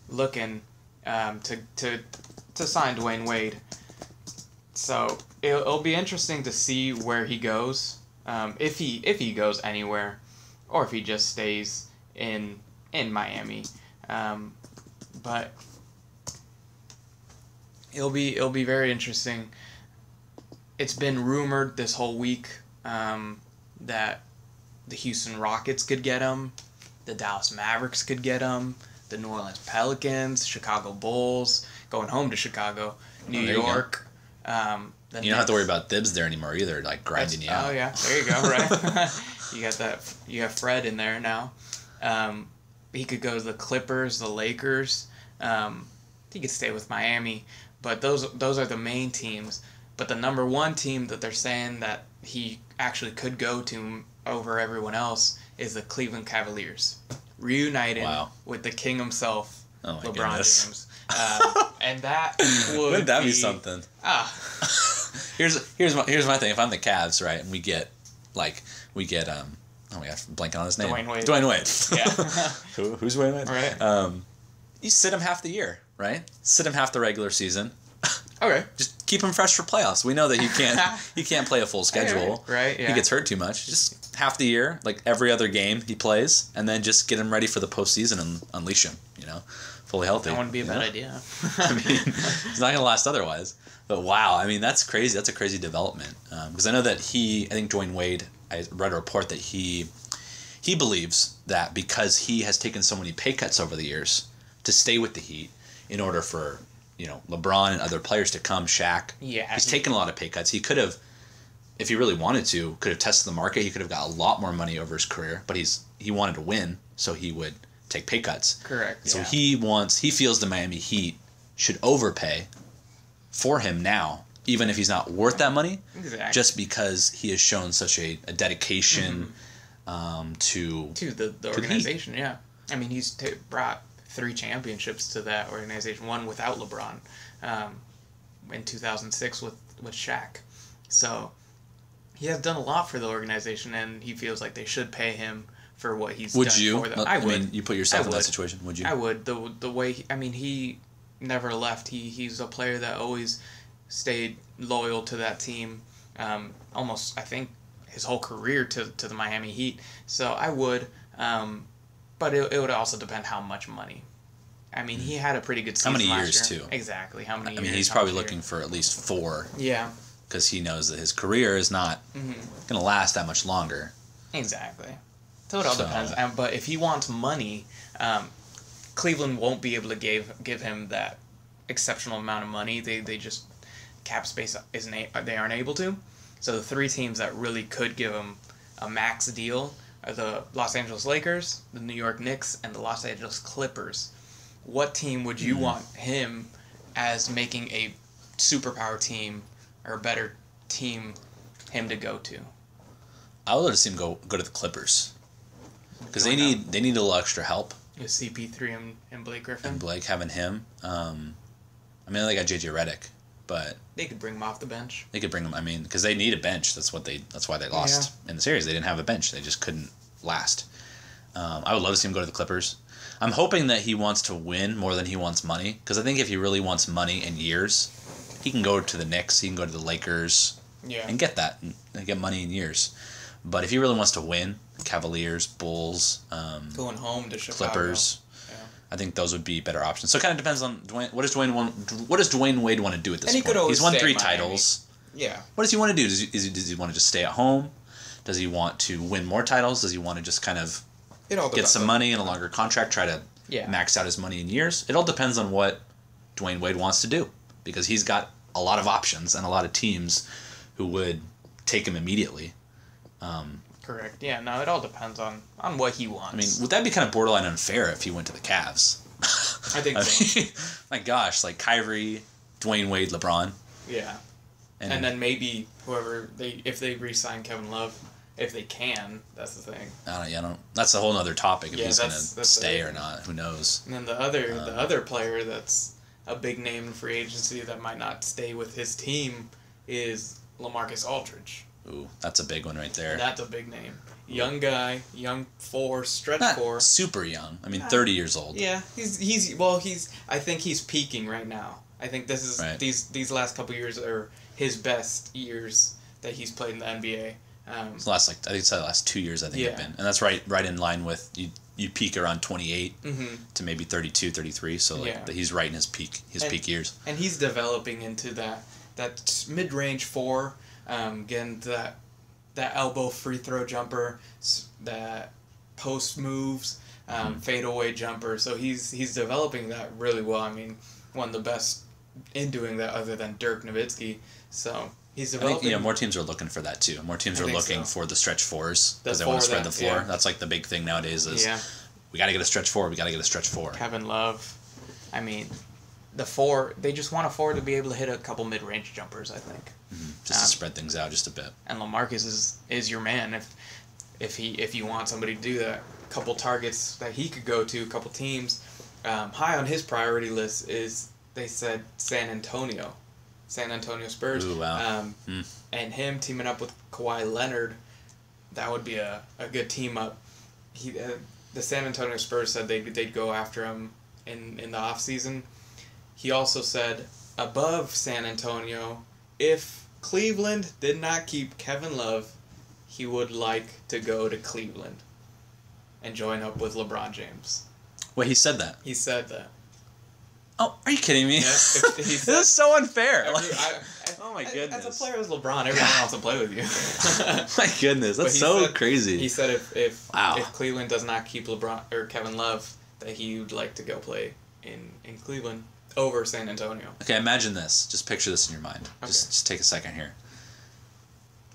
looking to sign Dwayne Wade. So it'll be interesting to see where he goes, if he goes anywhere, or if he just stays in Miami. But it'll be very interesting. It's been rumored this whole week that the Houston Rockets could get him, the Dallas Mavericks could get him, the New Orleans Pelicans, Chicago Bulls, going home to Chicago, New York. You don't have to worry about Thibs there anymore either, like grinding you out. Oh yeah, there you go. Right. You got that. You have Fred in there now. He could go to the Clippers, the Lakers. He could stay with Miami, but those are the main teams. But the number one team that they're saying that he actually could go to over everyone else is the Cleveland Cavaliers, reunited with the king himself, LeBron James. And that wouldn't that be something? Here's my thing. If I'm the Cavs, right, and we get oh my gosh, I'm blanking on his name. Dwayne Wade. Yeah. Who's Dwayne Wade? Right. You sit him half the year, right? Sit him half the regular season. Okay. Just keep him fresh for playoffs. We know that he can't play a full schedule. Right. Yeah. He gets hurt too much. Just half the year, like every other game he plays, and then just get him ready for the postseason and unleash him. Fully healthy. That wouldn't be a bad idea. I mean, it's not gonna last otherwise. But wow, I mean that's crazy. That's a crazy development. Because I know that I think Dwayne Wade. I read a report that he believes that because he has taken so many pay cuts over the years to stay with the Heat in order for LeBron and other players to come, Shaq. Yeah. He's taken a lot of pay cuts. He could have, if he really wanted to, could have tested the market. He could have got a lot more money over his career. But he wanted to win, so he would take pay cuts. Correct. So he feels the Miami Heat should overpay for him now, even if he's not worth that money. Exactly. Just because he has shown such a dedication to the organization. Yeah. I mean, he's brought 3 championships to that organization. One without LeBron, in 2006 with Shaq. So he has done a lot for the organization, and he feels like they should pay him for what he's done for them. I would. I mean, you put yourself in that situation. Would you? I would. The way he never left. He's a player that always stayed loyal to that team. Almost, I think, his whole career to the Miami Heat. So I would. But it would also depend how much money. I mean, he had a pretty good season last year. How many years, too? Exactly. How many years? I mean, he's probably looking for at least 4. Yeah. Because he knows that his career is not going to last that much longer. Exactly. So it all depends. But if he wants money, Cleveland won't be able to give him that exceptional amount of money. They just, cap space they aren't able to. So the 3 teams that really could give him a max deal are the Los Angeles Lakers, the New York Knicks, and the Los Angeles Clippers. What team would you want him as making a superpower team or a better team him to go to? I would let him go to the Clippers because they need a little extra help. With CP3 and Blake Griffin. And Blake having him. I mean, they got JJ Redick, but they could bring him off the bench. They could bring him. I mean, because they need a bench. That's why they lost in the series. They didn't have a bench. They just couldn't last. I would love to see him go to the Clippers. I'm hoping that he wants to win more than he wants money. Because I think if he really wants money in years, he can go to the Knicks. He can go to the Lakers. Yeah. And get that. And get money in years. But if he really wants to win, Cavaliers, Bulls, going home to Chicago. Clippers. Yeah. I think those would be better options. So it kind of depends on Dwayne. What does Dwayne Wade want to do at this point? He's won 3 titles. Yeah. What does he want to do? Does he want to just stay at home? Does he want to win more titles? Does he want to just kind of get some money in a longer contract, try to max out his money in years? It all depends on what Dwayne Wade wants to do, because he's got a lot of options and a lot of teams who would take him immediately. Correct. Yeah, no, it all depends on what he wants. I mean, would that be kind of borderline unfair if he went to the Cavs? I think so. My gosh, like Kyrie, Dwayne Wade, LeBron. Yeah. And then maybe if they re-sign Kevin Love, if they can, that's the thing. I don't. That's a whole other topic. If he's gonna stay or not, who knows? And then the other player that's a big name in free agency that might not stay with his team is LaMarcus Aldridge. Ooh, that's a big one right there. That's a big name. Young guy, stretch not 4. Super young. I mean, 30 years old. Yeah, I think he's peaking right now. I think this is these last couple years are his best years that he's played in the NBA. It's the last 2 years have been, and that's right in line with you peak around 28 to maybe 32, 33. So he's right in his peak years. And he's developing into that mid-range 4, getting that elbow free throw jumper, that post moves, fadeaway jumper. So he's developing that really well. I mean, one of the best in doing that other than Dirk Nowitzki. So He's developing. developing. I think, more teams are looking for that too. More teams are looking for the stretch fours because they want to spread the floor. Yeah. That's like the big thing nowadays is we got to get a stretch four. We got to get a stretch four. Kevin Love, I mean, the four, they just want a four to be able to hit a couple mid-range jumpers, I think. Mm-hmm. Just to spread things out just a bit. And LaMarcus is your man if you want somebody to do that. A couple targets that he could go to, a couple teams. High on his priority list is, they said, San Antonio Spurs. Ooh, wow. And him teaming up with Kawhi Leonard, that would be a good team up. The San Antonio Spurs said they'd go after him in the offseason. He also said, above San Antonio, if Cleveland did not keep Kevin Love, he would like to go to Cleveland and join up with LeBron James. Wait, he said that? He said that. Oh, are you kidding me? Yeah, this is so unfair. Oh my goodness. As a player as LeBron, everyone wants to play with you. My goodness, that's so crazy. He said if Cleveland does not keep LeBron or Kevin Love, that he would like to go play in Cleveland over San Antonio. Okay, imagine this. Just picture this in your mind. Okay. Just take a second here.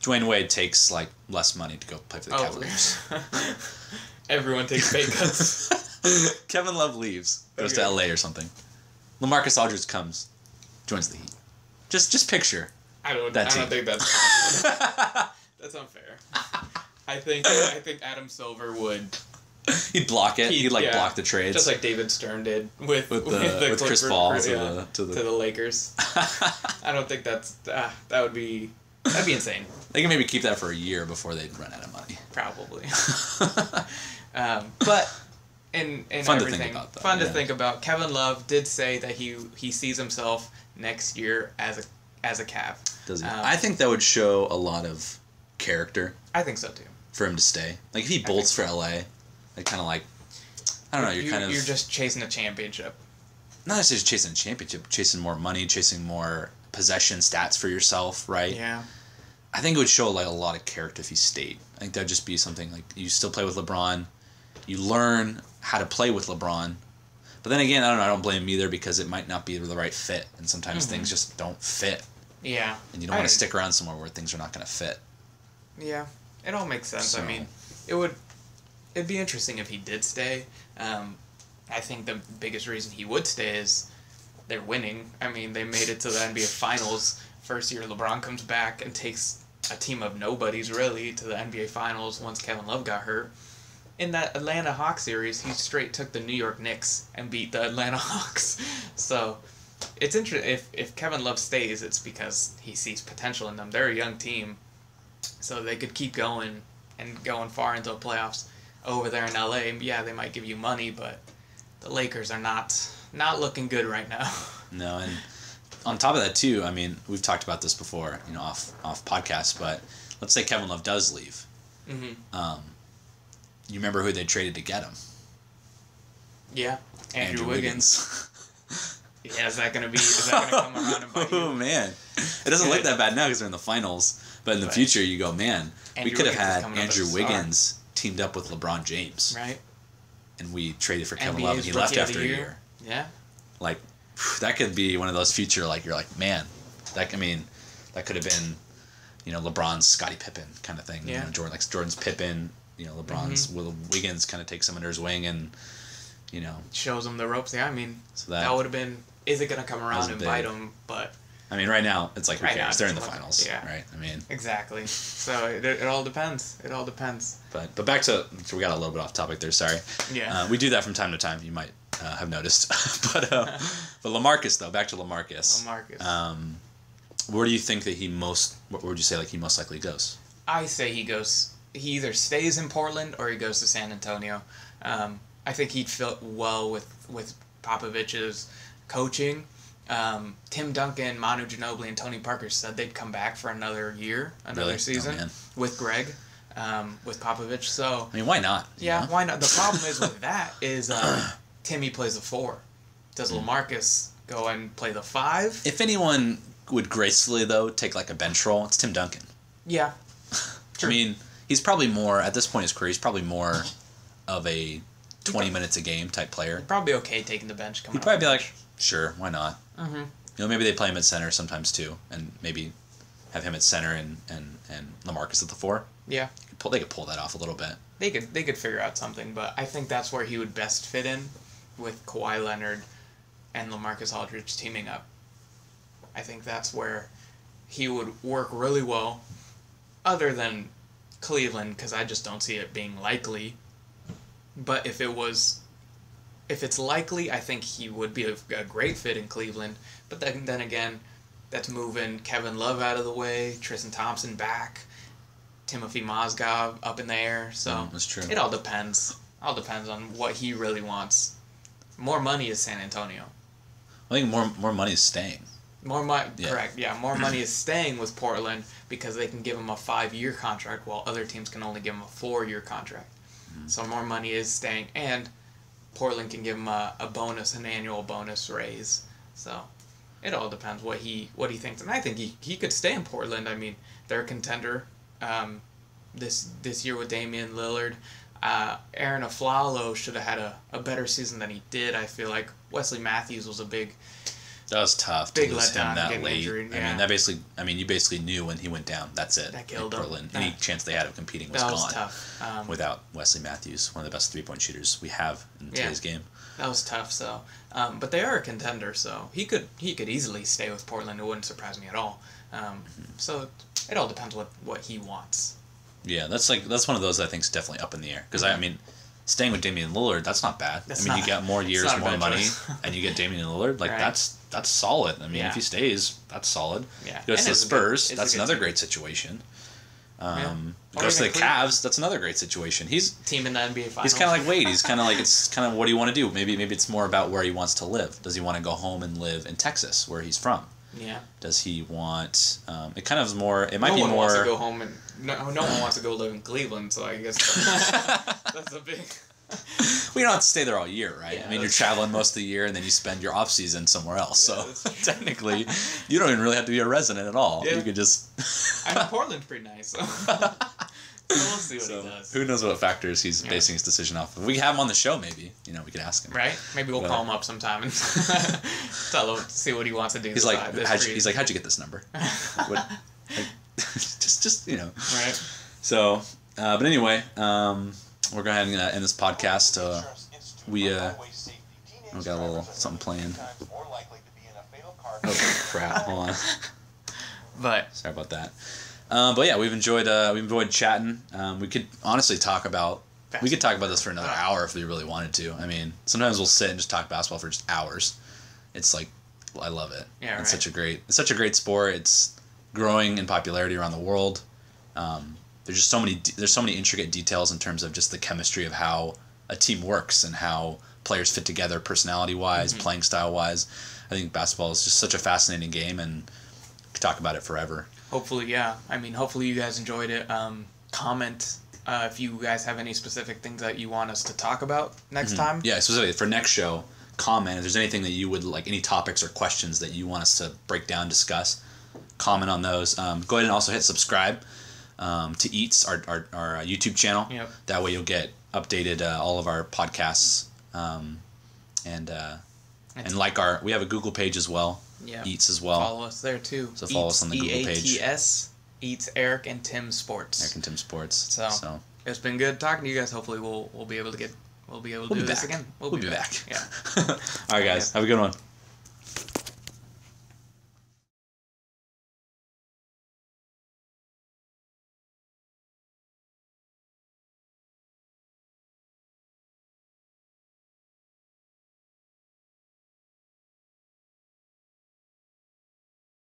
Dwayne Wade takes less money to go play for the Cavaliers. Everyone takes pay cuts. Kevin Love leaves, goes to LA or something. LaMarcus Aldridge comes, joins the Heat. Just picture. I don't think that's possible. That's unfair. I think Adam Silver would. He'd block it. He'd block the trades, just like David Stern did with Chris Paul to the Lakers. I don't think that'd be insane. They can maybe keep that for a year before they'd run out of money. Probably. But. Fun to think about. Kevin Love did say that he sees himself next year as a Cav. Does he? I think that would show a lot of character. I think so too. For him to stay, if he bolts for LA, kind of I don't know. You're just chasing a championship. Not necessarily chasing a championship, chasing more money, chasing more possession stats for yourself, right? Yeah. I think it would show a lot of character if he stayed. I think that'd just be something you still play with LeBron. You learn how to play with LeBron. But then again, I don't know, I don't blame him either because it might not be the right fit. And sometimes things just don't fit. Yeah. And you don't want to stick around somewhere where things are not going to fit. Yeah. It all makes sense. So, I mean, it'd be interesting if he did stay. I think the biggest reason he would stay is they're winning. I mean, they made it to the NBA Finals. First year LeBron comes back and takes a team of nobodies, really, to the NBA Finals once Kevin Love got hurt. In that Atlanta Hawks series, he straight took the New York Knicks and beat the Atlanta Hawks. So, it's interesting. If Kevin Love stays, it's because he sees potential in them. They're a young team, so they could keep going and going far into the playoffs. Over there in LA, yeah, they might give you money, but the Lakers are not looking good right now. No, and on top of that too, I mean, we've talked about this before, off podcasts, but let's say Kevin Love does leave. Mm-hmm. You remember who they traded to get him? Yeah, Andrew Wiggins. Yeah, is that gonna come around and bite you? Oh man, it doesn't look that bad now because they're in the finals. But in the future, you go, man, we could have had Andrew Wiggins teamed up with LeBron James, right? And we traded for Kevin Love, and he left after a year. Yeah, that could be one of those future. You're like, man, that could have been, LeBron's Scottie Pippen kind of thing. Yeah. Jordan's Pippen. LeBron's Wiggins kind of takes him under his wing and, shows him the ropes. Yeah, I mean, so that would have been. Is it gonna come around and bite him? But I mean, right now it's who cares? They're in the finals, right? I mean, exactly. So it all depends. It all depends. But back to we got a little bit off topic there. Sorry. Yeah. We do that from time to time. You might have noticed, but LaMarcus though. Back to LaMarcus. Where do you think that Where would you say he most likely goes? I say he either stays in Portland or he goes to San Antonio. I think he'd fit well with Popovich's coaching. Tim Duncan, Manu Ginobili, and Tony Parker said they'd come back for another year, season with Greg, with Popovich. So I mean, why not? Yeah, why not? The problem is with that is Timmy plays the 4. Does LaMarcus go and play the 5? If anyone would gracefully though take a bench role, it's Tim Duncan. Yeah. Sure. I mean, he's probably more at this point in his career. He's probably more of a 20 minutes a game type player. He'd probably be okay taking the bench. He'd probably be sure, why not? Mm-hmm. Maybe they play him at center sometimes too, and maybe have him at center and LaMarcus at the 4. Yeah. They could pull that off a little bit. They could figure out something, but I think that's where he would best fit in, with Kawhi Leonard and LaMarcus Aldridge teaming up. I think that's where he would work really well, other than Cleveland, because I just don't see it being likely. But if it's likely, I think he would be a great fit in Cleveland. But then again, that's moving Kevin Love out of the way, Tristan Thompson back, Timothy Mozgov up in the air. So that's true. It all depends. All depends on what he really wants. More money is San Antonio. I think more money is staying. More money, correct? Yeah, more money is staying with Portland because they can give him a 5-year contract, while other teams can only give him a 4-year contract. Mm-hmm. So more money is staying, and Portland can give him a bonus, an annual bonus raise. So it all depends what he thinks, and I think he could stay in Portland. I mean, they're a contender this year with Damian Lillard. Aaron Aflalo should have had a better season than he did. I feel like Wesley Matthews was a big. That was tough to lose him that late. Injured, yeah. I mean, you basically knew when he went down. That's it. That killed Portland. Any chance they had of competing was gone. That was tough. Without Wesley Matthews, one of the best 3-point shooters we have in today's game. That was tough. So, but they are a contender, so he could easily stay with Portland. It wouldn't surprise me at all. So it all depends what he wants. Yeah, that's one of those I think is definitely up in the air, because I mean, staying with Damian Lillard, that's not bad. You get more years, more money, and you get Damian Lillard. Like right. That's solid. I mean, if he stays, that's solid. Yeah. Goes to the Spurs, that's another great situation. Goes to the Cavs, that's another great situation. He's team in the NBA Finals. He's kind of like Wade. He's kind of like, it's kind of what do you want to do? Maybe it's more about where he wants to live. Does he want to go home and live in Texas, where he's from? Yeah. Does he want? It kind of is more. It might be more. No one wants to go home and no one wants to go live in Cleveland. So I guess that's a big. Well, you don't have to stay there all year, right? Yeah, I mean, you're traveling most of the year, and then you spend your off season somewhere else. Yeah, so technically, you don't even really have to be a resident at all. Yeah. You could just. I mean, Portland's pretty nice. So. We'll see what he does. Who knows what factors he's basing his decision off of. We have him on the show, maybe. We could ask him. Right? Maybe we'll call him up sometime and tell him, see what he wants to do. He's like, how'd you get this number? just Right. So, but anyway, we're going to end this podcast. We got a little something playing. Oh, crap. Hold on. But sorry about that. But yeah, we've enjoyed chatting. We could honestly talk about this for another hour if we really wanted to. I mean, sometimes we'll sit and just talk basketball for just hours. It's like, I love it. Yeah, it's such a great sport. It's growing in popularity around the world. There's just so many intricate details in terms of just the chemistry of how a team works and how players fit together, personality wise, playing style wise. I think basketball is just such a fascinating game, and we could talk about it forever. Hopefully, yeah. I mean, hopefully you guys enjoyed it. Comment if you guys have any specific things that you want us to talk about next time. Yeah, specifically for next show, comment if there's anything that you would like, any topics or questions that you want us to break down, discuss. Comment on those. Go ahead and also hit subscribe to E.A.T.S, our YouTube channel. Yep. That way you'll get updated all of our podcasts. And like we have a Google page as well. Yeah. E.A.T.S as well. Follow us there too. So follow us on the Google page. E.A.T.S. E.A.T.S Eric and Tim Sports. Eric and Tim Sports. So it's been good talking to you guys. Hopefully we'll be able to do this again. We'll be back. Yeah. All right, guys. Have a good one.